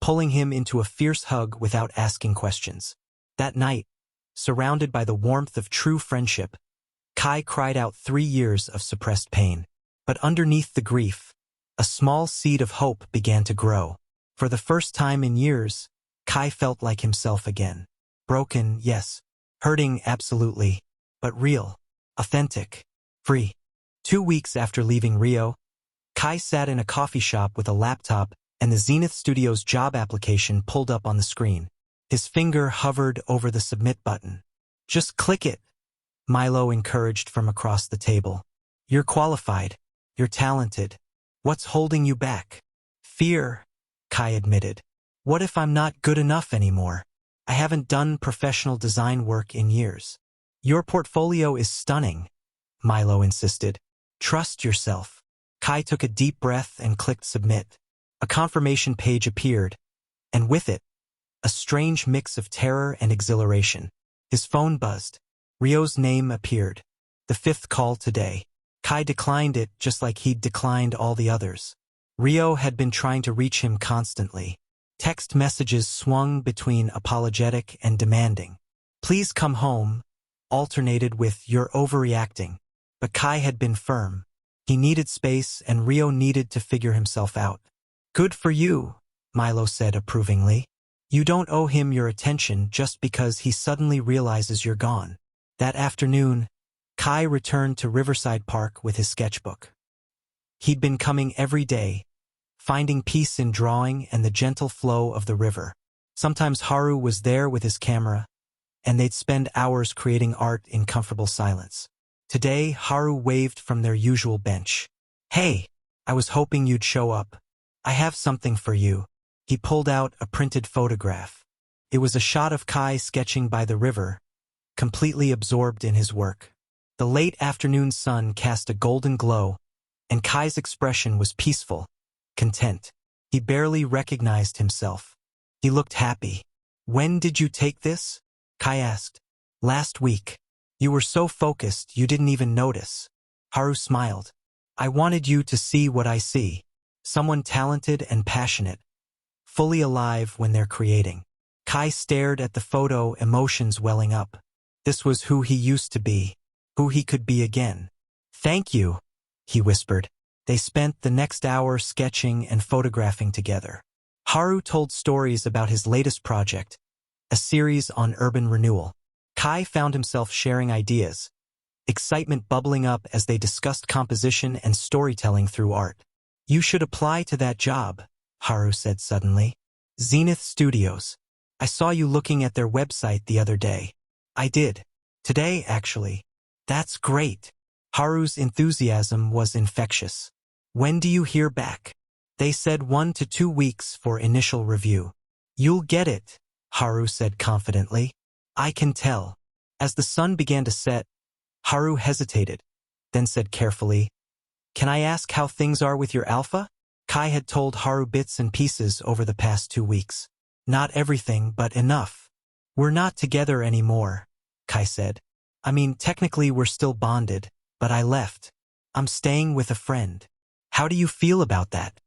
pulling him into a fierce hug without asking questions. That night, surrounded by the warmth of true friendship, Kai cried out 3 years of suppressed pain. But underneath the grief, a small seed of hope began to grow. For the first time in years, Kai felt like himself again. Broken, yes. Hurting, absolutely. But real. Authentic. Free. 2 weeks after leaving Rio, Kai sat in a coffee shop with a laptop and the Zenith Studios job application pulled up on the screen. His finger hovered over the submit button. Just click it, Milo encouraged from across the table. You're qualified. You're talented. What's holding you back? Fear, Kai admitted. What if I'm not good enough anymore? I haven't done professional design work in years. Your portfolio is stunning, Milo insisted. Trust yourself. Kai took a deep breath and clicked submit. A confirmation page appeared, and with it, a strange mix of terror and exhilaration. His phone buzzed. Rio's name appeared. The 5th call today. Kai declined it just like he'd declined all the others. Rio had been trying to reach him constantly. Text messages swung between apologetic and demanding. Please come home, alternated with you're overreacting. But Kai had been firm. He needed space and Rio needed to figure himself out. Good for you, Milo said approvingly. You don't owe him your attention just because he suddenly realizes you're gone. That afternoon, Kai returned to Riverside Park with his sketchbook. He'd been coming every day, finding peace in drawing and the gentle flow of the river. Sometimes Haru was there with his camera, and they'd spend hours creating art in comfortable silence. Today, Haru waved from their usual bench. Hey, I was hoping you'd show up. I have something for you. He pulled out a printed photograph. It was a shot of Kai sketching by the river, completely absorbed in his work. The late afternoon sun cast a golden glow, and Kai's expression was peaceful, content. He barely recognized himself. He looked happy. When did you take this? Kai asked. Last week. You were so focused you didn't even notice. Haru smiled. I wanted you to see what I see. Someone talented and passionate, fully alive when they're creating. Kai stared at the photo, emotions welling up. This was who he used to be, who he could be again. Thank you, he whispered. They spent the next hour sketching and photographing together. Haru told stories about his latest project, a series on urban renewal. Kai found himself sharing ideas, excitement bubbling up as they discussed composition and storytelling through art. You should apply to that job, Haru said suddenly. Zenith Studios. I saw you looking at their website the other day. I did. Today, actually. That's great. Haru's enthusiasm was infectious. When do you hear back? They said 1 to 2 weeks for initial review. You'll get it, Haru said confidently. I can tell. As the sun began to set, Haru hesitated, then said carefully, Can I ask how things are with your alpha? Kai had told Haru bits and pieces over the past 2 weeks. Not everything, but enough. We're not together anymore, Kai said. I mean, technically we're still bonded, but I left. I'm staying with a friend. How do you feel about that?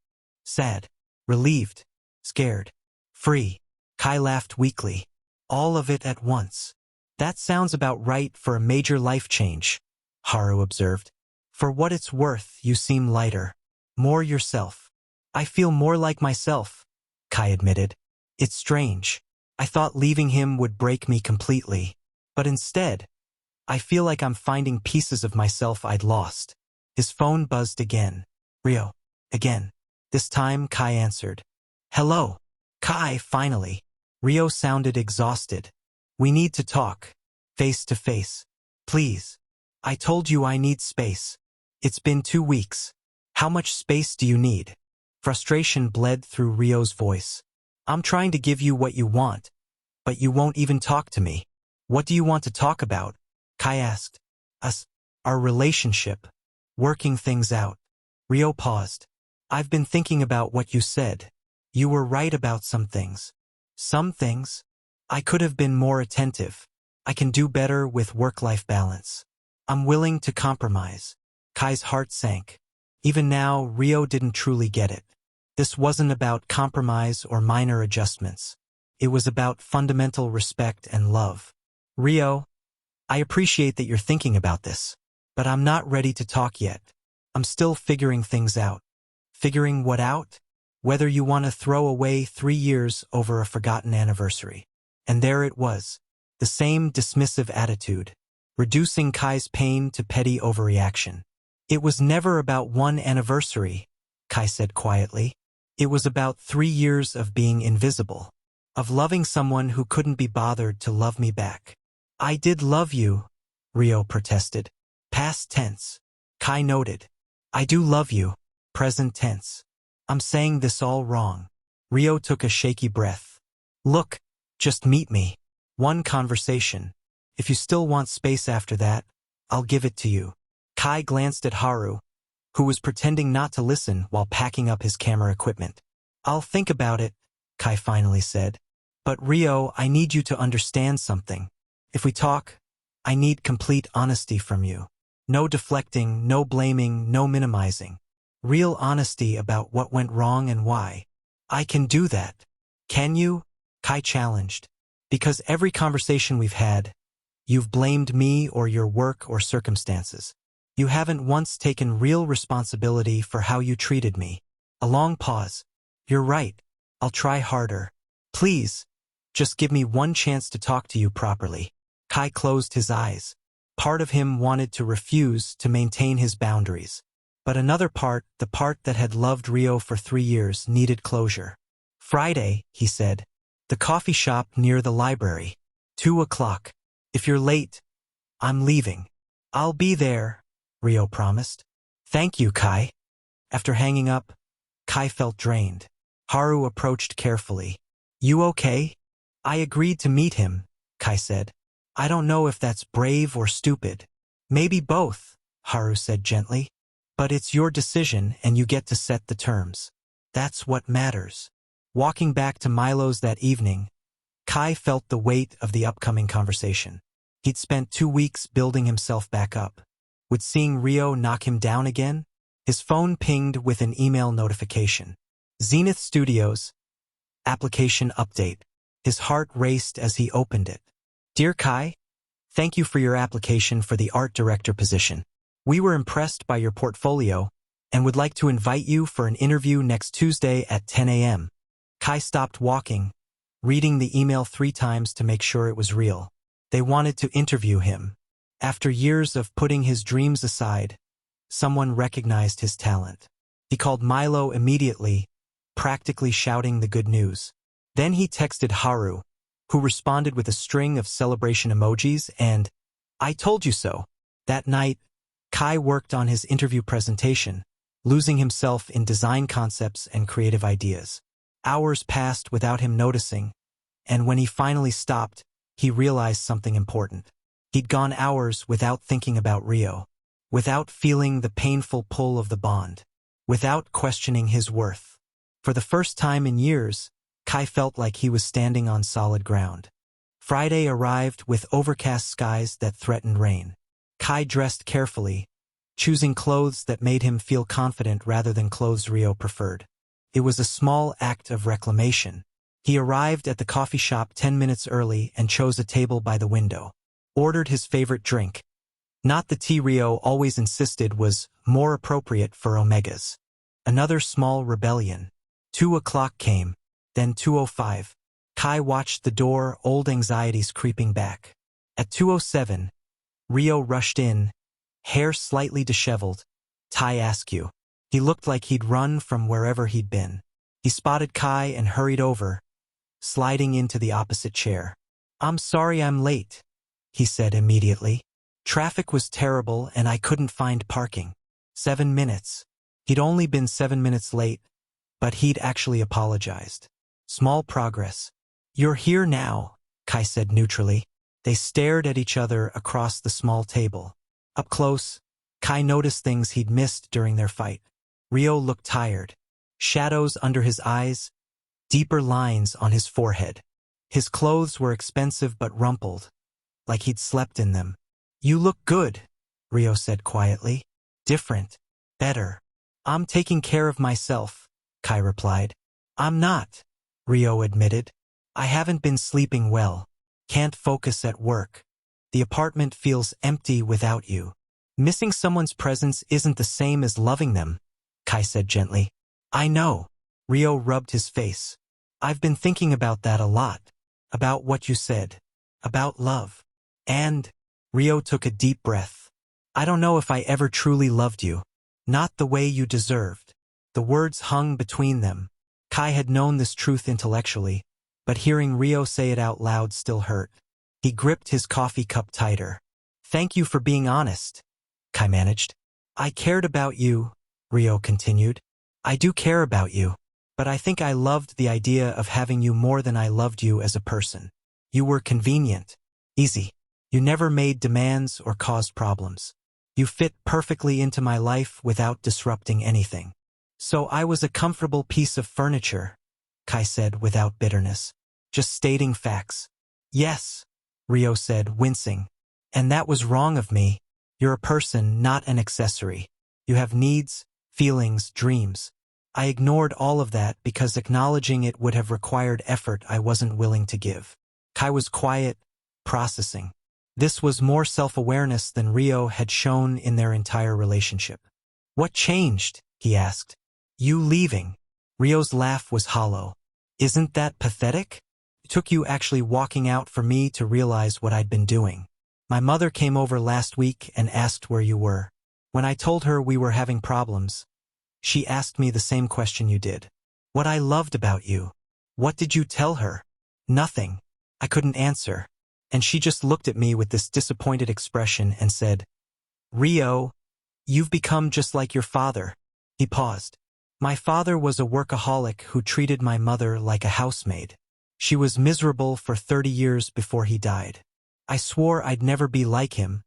Sad, relieved, scared, free. Kai laughed weakly. All of it at once. That sounds about right for a major life change, Haru observed. For what it's worth, you seem lighter. More yourself. I feel more like myself, Kai admitted. It's strange. I thought leaving him would break me completely. But instead, I feel like I'm finding pieces of myself I'd lost. His phone buzzed again. Rio. Again. This time, Kai answered. Hello. Kai, finally. Rio sounded exhausted. We need to talk. Face to face. Please. I told you I need space. It's been 2 weeks. How much space do you need? Frustration bled through Rio's voice. I'm trying to give you what you want, but you won't even talk to me. What do you want to talk about? Kai asked. Us. Our relationship. Working things out. Rio paused. I've been thinking about what you said. You were right about some things. Some things? I could have been more attentive. I can do better with work-life balance. I'm willing to compromise. Kai's heart sank. Even now, Rio didn't truly get it. This wasn't about compromise or minor adjustments. It was about fundamental respect and love. Rio, I appreciate that you're thinking about this, but I'm not ready to talk yet. I'm still figuring things out. Figuring what out? Whether you want to throw away 3 years over a forgotten anniversary. And there it was. The same dismissive attitude, reducing Kai's pain to petty overreaction. It was never about one anniversary, Kai said quietly. It was about 3 years of being invisible, of loving someone who couldn't be bothered to love me back. I did love you, Rio protested. Past tense. Kai noted. I do love you. Present tense. I'm saying this all wrong. Rio took a shaky breath. Look, just meet me. One conversation. If you still want space after that, I'll give it to you. Kai glanced at Haru, who was pretending not to listen while packing up his camera equipment. I'll think about it, Kai finally said. But Rio, I need you to understand something. If we talk, I need complete honesty from you. No deflecting, no blaming, no minimizing. Real honesty about what went wrong and why. I can do that. Can you? Kai challenged. Because every conversation we've had, you've blamed me or your work or circumstances. You haven't once taken real responsibility for how you treated me. A long pause. You're right. I'll try harder. Please, just give me one chance to talk to you properly. Kai closed his eyes. Part of him wanted to refuse to maintain his boundaries. But another part, the part that had loved Rio for 3 years, needed closure. Friday, he said. The coffee shop near the library. 2 o'clock. If you're late, I'm leaving. I'll be there, Rio promised. Thank you, Kai. After hanging up, Kai felt drained. Haru approached carefully. You okay? I agreed to meet him, Kai said. I don't know if that's brave or stupid. Maybe both, Haru said gently. But it's your decision and you get to set the terms. That's what matters. Walking back to Milo's that evening, Kai felt the weight of the upcoming conversation. He'd spent 2 weeks building himself back up. Would seeing Rio knock him down again? His phone pinged with an email notification. Zenith Studios. Application update. His heart raced as he opened it. Dear Kai, thank you for your application for the art director position. We were impressed by your portfolio and would like to invite you for an interview next Tuesday at 10 a.m. Kai stopped walking, reading the email 3 times to make sure it was real. They wanted to interview him. After years of putting his dreams aside, someone recognized his talent. He called Milo immediately, practically shouting the good news. Then he texted Haru, who responded with a string of celebration emojis and, I told you so. That night, Kai worked on his interview presentation, losing himself in design concepts and creative ideas. Hours passed without him noticing, and when he finally stopped, he realized something important. He'd gone hours without thinking about Rio, without feeling the painful pull of the bond, without questioning his worth. For the first time in years, Kai felt like he was standing on solid ground. Friday arrived with overcast skies that threatened rain. Kai dressed carefully, choosing clothes that made him feel confident rather than clothes Rio preferred. It was a small act of reclamation. He arrived at the coffee shop 10 minutes early and chose a table by the window. Ordered his favorite drink. Not the tea Rio always insisted was more appropriate for Omegas. Another small rebellion. 2 o'clock came. Then 2:05. Kai watched the door, old anxieties creeping back. At 2:07, Rio rushed in, hair slightly disheveled. "Tai Askew." He looked like he'd run from wherever he'd been. He spotted Kai and hurried over, sliding into the opposite chair. "I'm sorry I'm late," he said immediately. "Traffic was terrible and I couldn't find parking." 7 minutes. He'd only been 7 minutes late, but he'd actually apologized. Small progress. "You're here now," Kai said neutrally. They stared at each other across the small table. Up close, Kai noticed things he'd missed during their fight. Rio looked tired. Shadows under his eyes, deeper lines on his forehead. His clothes were expensive but rumpled, like he'd slept in them. "You look good," Rio said quietly. "Different. Better." "I'm taking care of myself," Kai replied. "I'm not," Rio admitted. "I haven't been sleeping well. Can't focus at work. The apartment feels empty without you." "Missing someone's presence isn't the same as loving them," Kai said gently. "I know." Rio rubbed his face. "I've been thinking about that a lot. About what you said. About love. And," Rio took a deep breath, "I don't know if I ever truly loved you. Not the way you deserved." The words hung between them. Kai had known this truth intellectually, but hearing Rio say it out loud still hurt. He gripped his coffee cup tighter. "Thank you for being honest," Kai managed. "I cared about you," Rio continued. "I do care about you. But I think I loved the idea of having you more than I loved you as a person. You were convenient. Easy. You never made demands or caused problems. You fit perfectly into my life without disrupting anything. So I was a comfortable piece of furniture," Kai said without bitterness. "Just stating facts." "Yes," Rio said, wincing. "And that was wrong of me. You're a person, not an accessory. You have needs, feelings, dreams. I ignored all of that because acknowledging it would have required effort I wasn't willing to give." Kai was quiet, processing. This was more self-awareness than Rio had shown in their entire relationship. "What changed?" he asked. "You leaving." Rio's laugh was hollow. "Isn't that pathetic? It took you actually walking out for me to realize what I'd been doing. My mother came over last week and asked where you were. When I told her we were having problems, she asked me the same question you did. What I loved about you. What did you tell her?" "Nothing." I couldn't answer. And she just looked at me with this disappointed expression and said, "Rio, you've become just like your father." He paused. "My father was a workaholic who treated my mother like a housemaid. She was miserable for 30 years before he died. I swore I'd never be like him,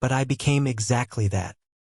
but I became exactly that."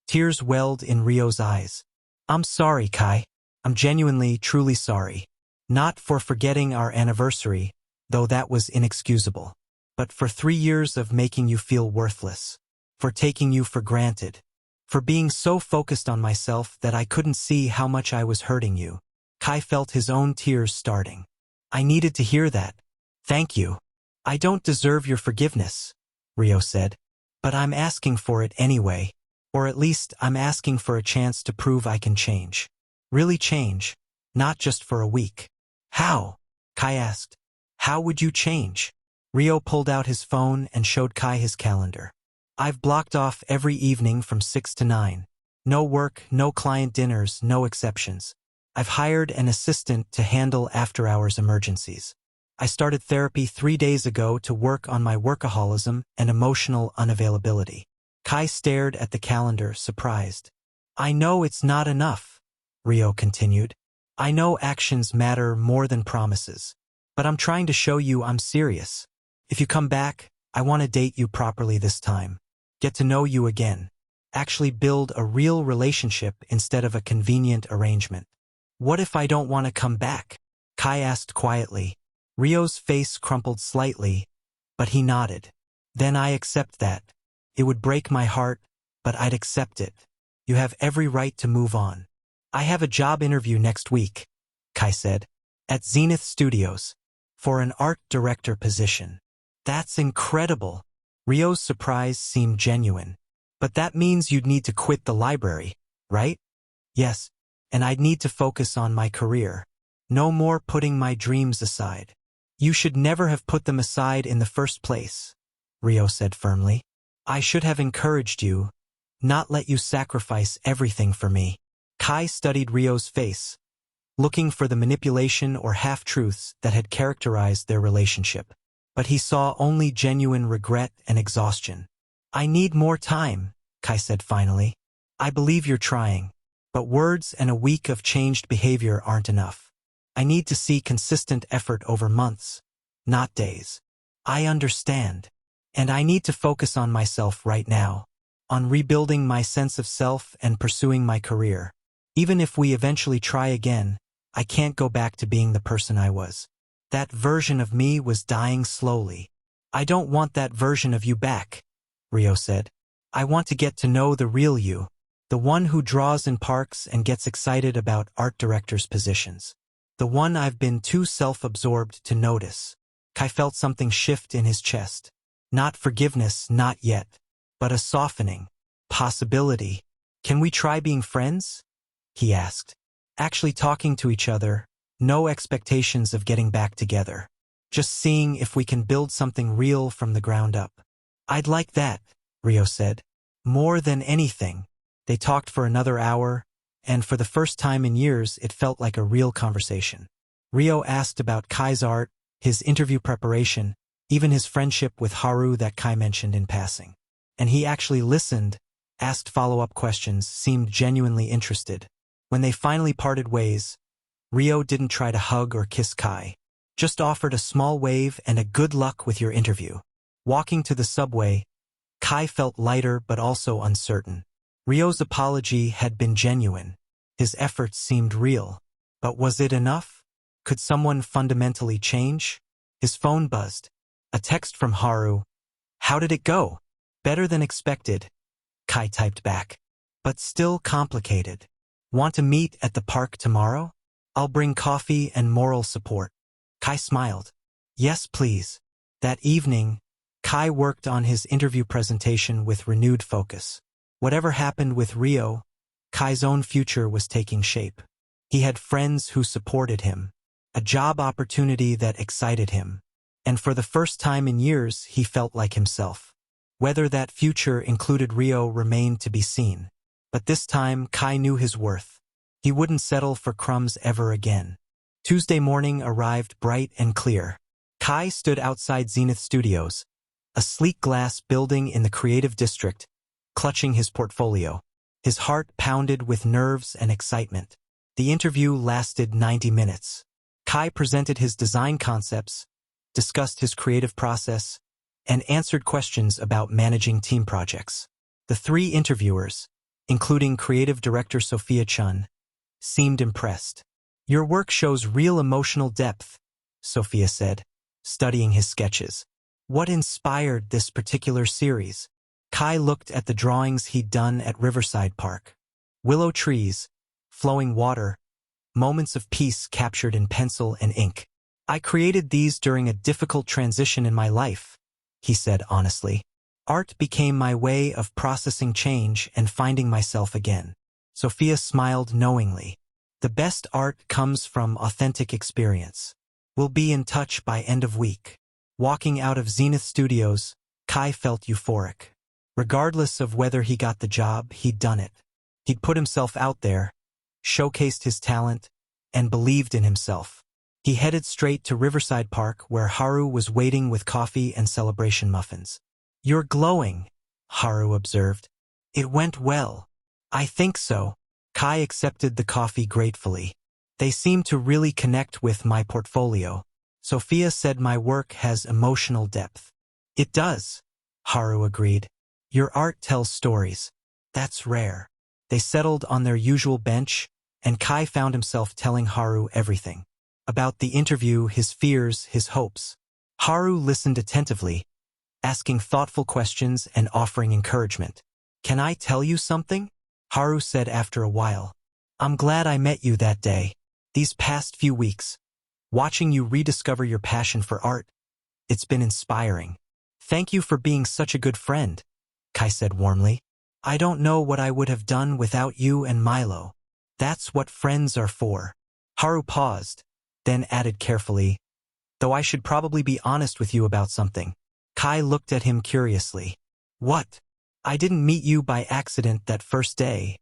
Tears welled in Rio's eyes. "I'm sorry, Kai. I'm genuinely, truly sorry. Not for forgetting our anniversary, though that was inexcusable. But for 3 years of making you feel worthless. For taking you for granted. For being so focused on myself that I couldn't see how much I was hurting you." Kai felt his own tears starting. "I needed to hear that. Thank you." "I don't deserve your forgiveness," Rio said. "But I'm asking for it anyway. Or at least I'm asking for a chance to prove I can change. Really change. Not just for a week." "How?" Kai asked. "How would you change?" Rio pulled out his phone and showed Kai his calendar. "I've blocked off every evening from 6 to 9. No work, no client dinners, no exceptions. I've hired an assistant to handle after-hours emergencies. I started therapy 3 days ago to work on my workaholism and emotional unavailability." Kai stared at the calendar, surprised. "I know it's not enough," Rio continued. "I know actions matter more than promises. But I'm trying to show you I'm serious. If you come back, I want to date you properly this time. Get to know you again. Actually build a real relationship instead of a convenient arrangement." "What if I don't want to come back?" Kai asked quietly. Rio's face crumpled slightly, but he nodded. "Then I accept that. It would break my heart, but I'd accept it. You have every right to move on." "I have a job interview next week," Kai said, "at Zenith Studios, for an art director position." "That's incredible." Rio's surprise seemed genuine. "But that means you'd need to quit the library, right?" "Yes, and I'd need to focus on my career." No more putting my dreams aside. You should never have put them aside in the first place, Rio said firmly. I should have encouraged you, not let you sacrifice everything for me. Kai studied Rio's face, looking for the manipulation or half-truths that had characterized their relationship. But he saw only genuine regret and exhaustion. I need more time, Kai said finally. I believe you're trying, but words and a week of changed behavior aren't enough. I need to see consistent effort over months, not days. I understand. And I need to focus on myself right now, on rebuilding my sense of self and pursuing my career. Even if we eventually try again, I can't go back to being the person I was. That version of me was dying slowly. I don't want that version of you back, Rio said. I want to get to know the real you, the one who draws in parks and gets excited about art directors' positions. The one I've been too self-absorbed to notice. Kai felt something shift in his chest. Not forgiveness, not yet, but a softening. Possibility. Can we try being friends? He asked. Actually talking to each other, no expectations of getting back together. Just seeing if we can build something real from the ground up. I'd like that, Rio said. More than anything. They talked for another hour, and for the first time in years it felt like a real conversation. Rio asked about Kai's art, his interview preparation, even his friendship with Haru that Kai mentioned in passing. And he actually listened, asked follow-up questions, seemed genuinely interested. When they finally parted ways, Rio didn't try to hug or kiss Kai, just offered a small wave and a good luck with your interview. Walking to the subway, Kai felt lighter but also uncertain. Rio's apology had been genuine. His efforts seemed real. But was it enough? Could someone fundamentally change? His phone buzzed. A text from Haru. How did it go? Better than expected, Kai typed back. But still complicated. Want to meet at the park tomorrow? I'll bring coffee and moral support. Kai smiled. Yes, please. That evening, Kai worked on his interview presentation with renewed focus. Whatever happened with Rio, Kai's own future was taking shape. He had friends who supported him, a job opportunity that excited him, and for the first time in years he felt like himself. Whether that future included Rio remained to be seen. But this time Kai knew his worth. He wouldn't settle for crumbs ever again. Tuesday morning arrived bright and clear. Kai stood outside Zenith Studios, a sleek glass building in the creative district, clutching his portfolio. His heart pounded with nerves and excitement. The interview lasted 90 minutes. Kai presented his design concepts, discussed his creative process, and answered questions about managing team projects. The three interviewers, including creative director Sophia Chun, seemed impressed. Your work shows real emotional depth, Sophia said, studying his sketches. What inspired this particular series? Kai looked at the drawings he'd done at Riverside Park. Willow trees, flowing water, moments of peace captured in pencil and ink. I created these during a difficult transition in my life, he said honestly. Art became my way of processing change and finding myself again. Sophia smiled knowingly. The best art comes from authentic experience. We'll be in touch by end of week. Walking out of Zenith Studios, Kai felt euphoric. Regardless of whether he got the job, he'd done it. He'd put himself out there, showcased his talent, and believed in himself. He headed straight to Riverside Park where Haru was waiting with coffee and celebration muffins. You're glowing, Haru observed. It went well. I think so. Kai accepted the coffee gratefully. They seem to really connect with my portfolio. Sophia said my work has emotional depth. It does, Haru agreed. Your art tells stories. That's rare. They settled on their usual bench, and Kai found himself telling Haru everything. About the interview, his fears, his hopes. Haru listened attentively, asking thoughtful questions and offering encouragement. Can I tell you something? Haru said after a while. I'm glad I met you that day. These past few weeks, watching you rediscover your passion for art, it's been inspiring. Thank you for being such a good friend, Kai said warmly. I don't know what I would have done without you and Milo. That's what friends are for. Haru paused, then added carefully, though I should probably be honest with you about something. Kai looked at him curiously. What? I didn't meet you by accident that first day,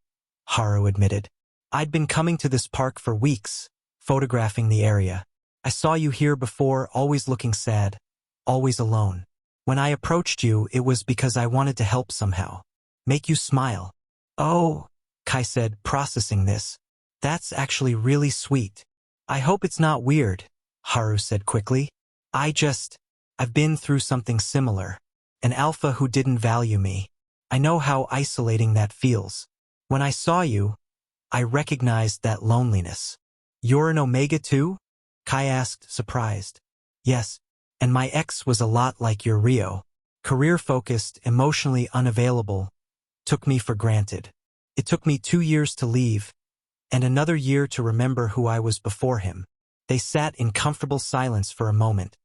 Haru admitted. I'd been coming to this park for weeks, photographing the area. I saw you here before, always looking sad, always alone. When I approached you, it was because I wanted to help somehow. Make you smile. Oh, Kai said, processing this. That's actually really sweet. I hope it's not weird, Haru said quickly. I've been through something similar. An alpha who didn't value me. I know how isolating that feels. When I saw you, I recognized that loneliness. You're an Omega too? Kai asked, surprised. Yes, and my ex was a lot like your Rio. Career-focused, emotionally unavailable. Took me for granted. It took me 2 years to leave, and another year to remember who I was before him. They sat in comfortable silence for a moment.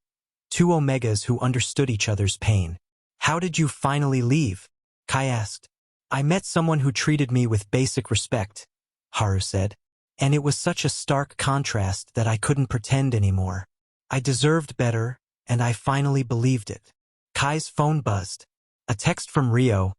Two Omegas who understood each other's pain. How did you finally leave? Kai asked. I met someone who treated me with basic respect, Haru said. And it was such a stark contrast that I couldn't pretend anymore. I deserved better, and I finally believed it. Kai's phone buzzed. A text from Rio.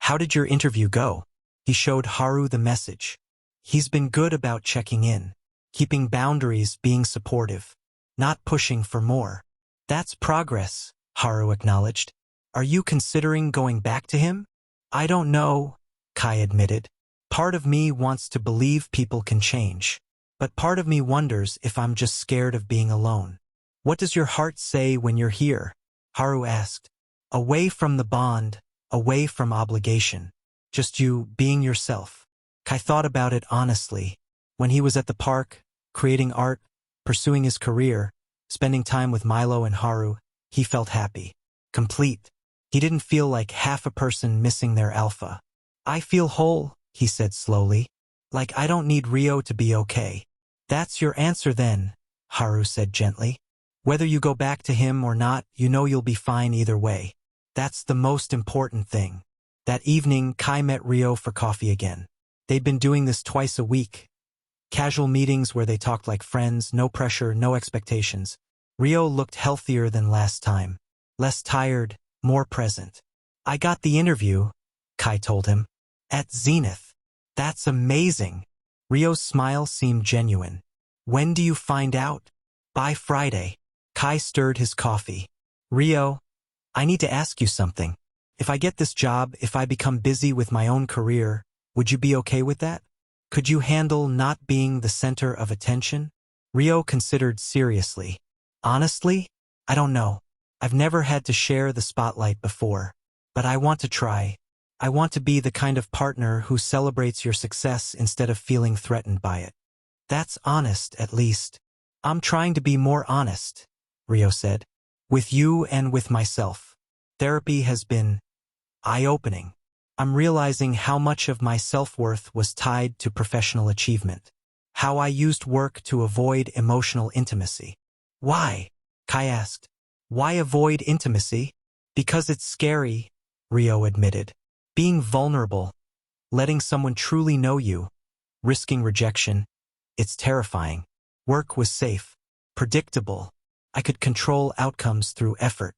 How did your interview go? He showed Haru the message. He's been good about checking in, keeping boundaries, being supportive, not pushing for more. That's progress, Haru acknowledged. Are you considering going back to him? I don't know, Kai admitted. Part of me wants to believe people can change, but part of me wonders if I'm just scared of being alone. What does your heart say when you're here? Haru asked. Away from the bond, away from obligation. Just you being yourself. Kai thought about it honestly. When he was at the park, creating art, pursuing his career, spending time with Milo and Haru, he felt happy. Complete. He didn't feel like half a person missing their alpha. I feel whole, he said slowly. Like I don't need Rio to be okay. That's your answer then, Haru said gently. Whether you go back to him or not, you know you'll be fine either way. That's the most important thing. That evening, Kai met Rio for coffee again. They'd been doing this twice a week. Casual meetings where they talked like friends, no pressure, no expectations. Rio looked healthier than last time. Less tired, more present. I got the interview, Kai told him. At Zenith. That's amazing. Rio's smile seemed genuine. When do you find out? By Friday. Kai stirred his coffee. Rio, I need to ask you something. If I get this job, if I become busy with my own career, would you be okay with that? Could you handle not being the center of attention? Rio considered seriously. Honestly, I don't know. I've never had to share the spotlight before, but I want to try. I want to be the kind of partner who celebrates your success instead of feeling threatened by it. That's honest, at least. I'm trying to be more honest, Rio said. With you and with myself. Therapy has been eye-opening. I'm realizing how much of my self-worth was tied to professional achievement. How I used work to avoid emotional intimacy. Why? Kai asked. Why avoid intimacy? Because it's scary, Rio admitted. Being vulnerable, letting someone truly know you, risking rejection, it's terrifying. Work was safe, predictable. I could control outcomes through effort.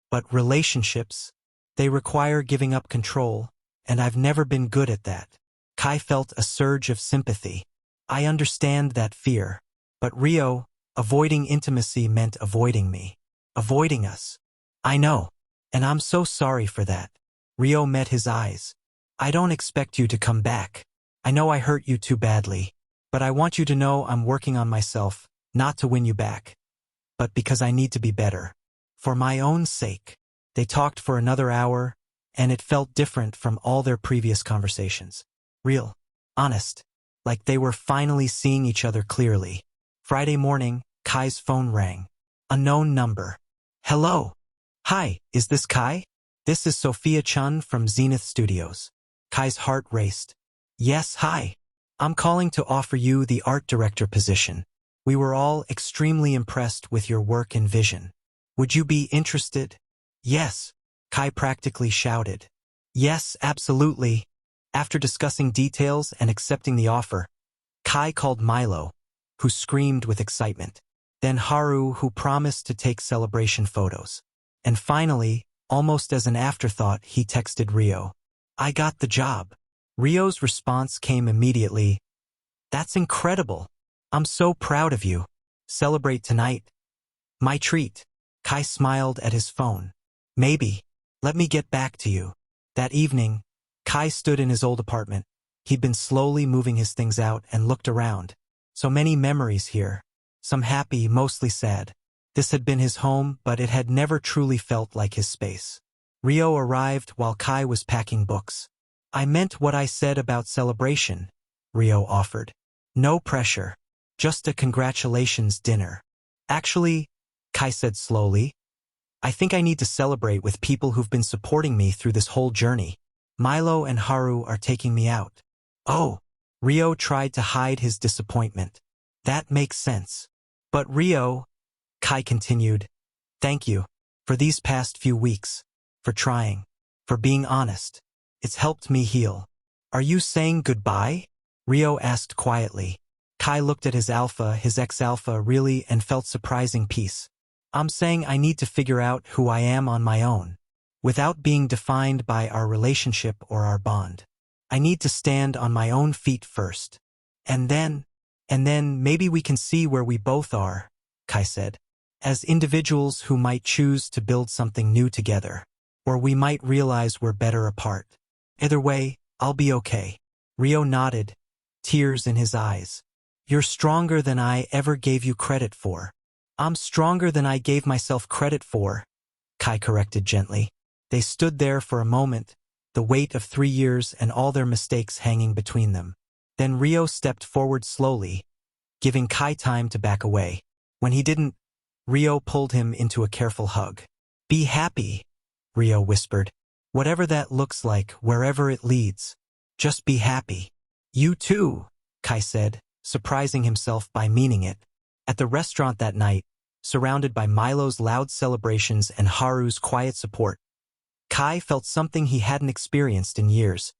But relationships, they require giving up control, and I've never been good at that. Kai felt a surge of sympathy. I understand that fear. But Rio, avoiding intimacy meant avoiding me. Avoiding us. I know. And I'm so sorry for that. Rio met his eyes. I don't expect you to come back. I know I hurt you too badly. But I want you to know I'm working on myself, not to win you back, but because I need to be better. For my own sake. They talked for another hour, and it felt different from all their previous conversations. Real. Honest. Like they were finally seeing each other clearly. Friday morning, Kai's phone rang. Unknown number. Hello. Hi, is this Kai? This is Sophia Chun from Zenith Studios. Kai's heart raced. Yes, hi. I'm calling to offer you the art director position. We were all extremely impressed with your work and vision. Would you be interested? Yes, Kai practically shouted. Yes, absolutely. After discussing details and accepting the offer, Kai called Milo, who screamed with excitement. Then Haru, who promised to take celebration photos. And finally, almost as an afterthought, he texted Rio. I got the job. Rio's response came immediately. That's incredible. I'm so proud of you. Celebrate tonight. My treat. Kai smiled at his phone. Maybe. Let me get back to you. That evening, Kai stood in his old apartment. He'd been slowly moving his things out and looked around. So many memories here. Some happy, mostly sad. This had been his home, but it had never truly felt like his space. Rio arrived while Kai was packing books. I meant what I said about celebration, Rio offered. No pressure. Just a congratulations dinner. Actually, Kai said slowly, I think I need to celebrate with people who've been supporting me through this whole journey. Milo and Haru are taking me out. Oh, Rio tried to hide his disappointment. That makes sense. But Rio, Kai continued, thank you for these past few weeks, for trying, for being honest. It's helped me heal. Are you saying goodbye? Rio asked quietly. Kai looked at his ex-alpha really, and felt surprising peace. I'm saying I need to figure out who I am on my own, without being defined by our relationship or our bond. I need to stand on my own feet first. And then maybe we can see where we both are, Kai said, as individuals who might choose to build something new together, or we might realize we're better apart. Either way, I'll be okay. Rio nodded, tears in his eyes. You're stronger than I ever gave you credit for. I'm stronger than I gave myself credit for, Kai corrected gently. They stood there for a moment, the weight of 3 years and all their mistakes hanging between them. Then Rio stepped forward slowly, giving Kai time to back away. When he didn't, Rio pulled him into a careful hug. Be happy, Rio whispered. Whatever that looks like, wherever it leads. Just be happy. You too, Kai said, surprising himself by meaning it. At the restaurant that night, surrounded by Milo's loud celebrations and Haru's quiet support, Kai felt something he hadn't experienced in years.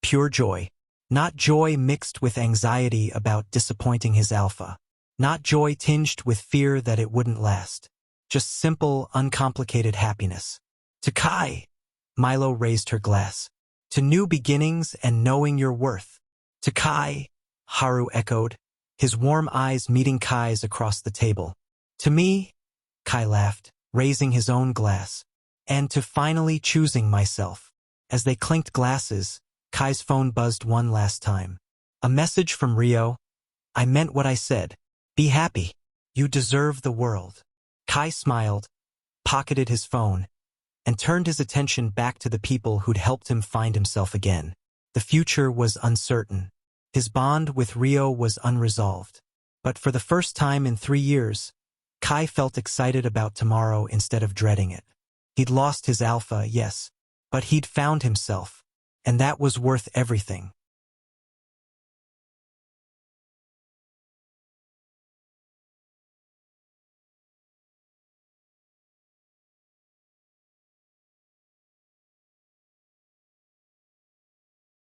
Pure joy. Not joy mixed with anxiety about disappointing his alpha. Not joy tinged with fear that it wouldn't last. Just simple, uncomplicated happiness. To Kai, Milo raised her glass. To new beginnings and knowing your worth. To Kai, Haru echoed, his warm eyes meeting Kai's across the table. To me, Kai laughed, raising his own glass. And to finally choosing myself. As they clinked glasses, Kai's phone buzzed one last time. A message from Rio. I meant what I said. Be happy. You deserve the world. Kai smiled, pocketed his phone, and turned his attention back to the people who'd helped him find himself again. The future was uncertain. His bond with Rio was unresolved. But for the first time in 3 years, Kai felt excited about tomorrow instead of dreading it. He'd lost his alpha, yes, but he'd found himself, and that was worth everything.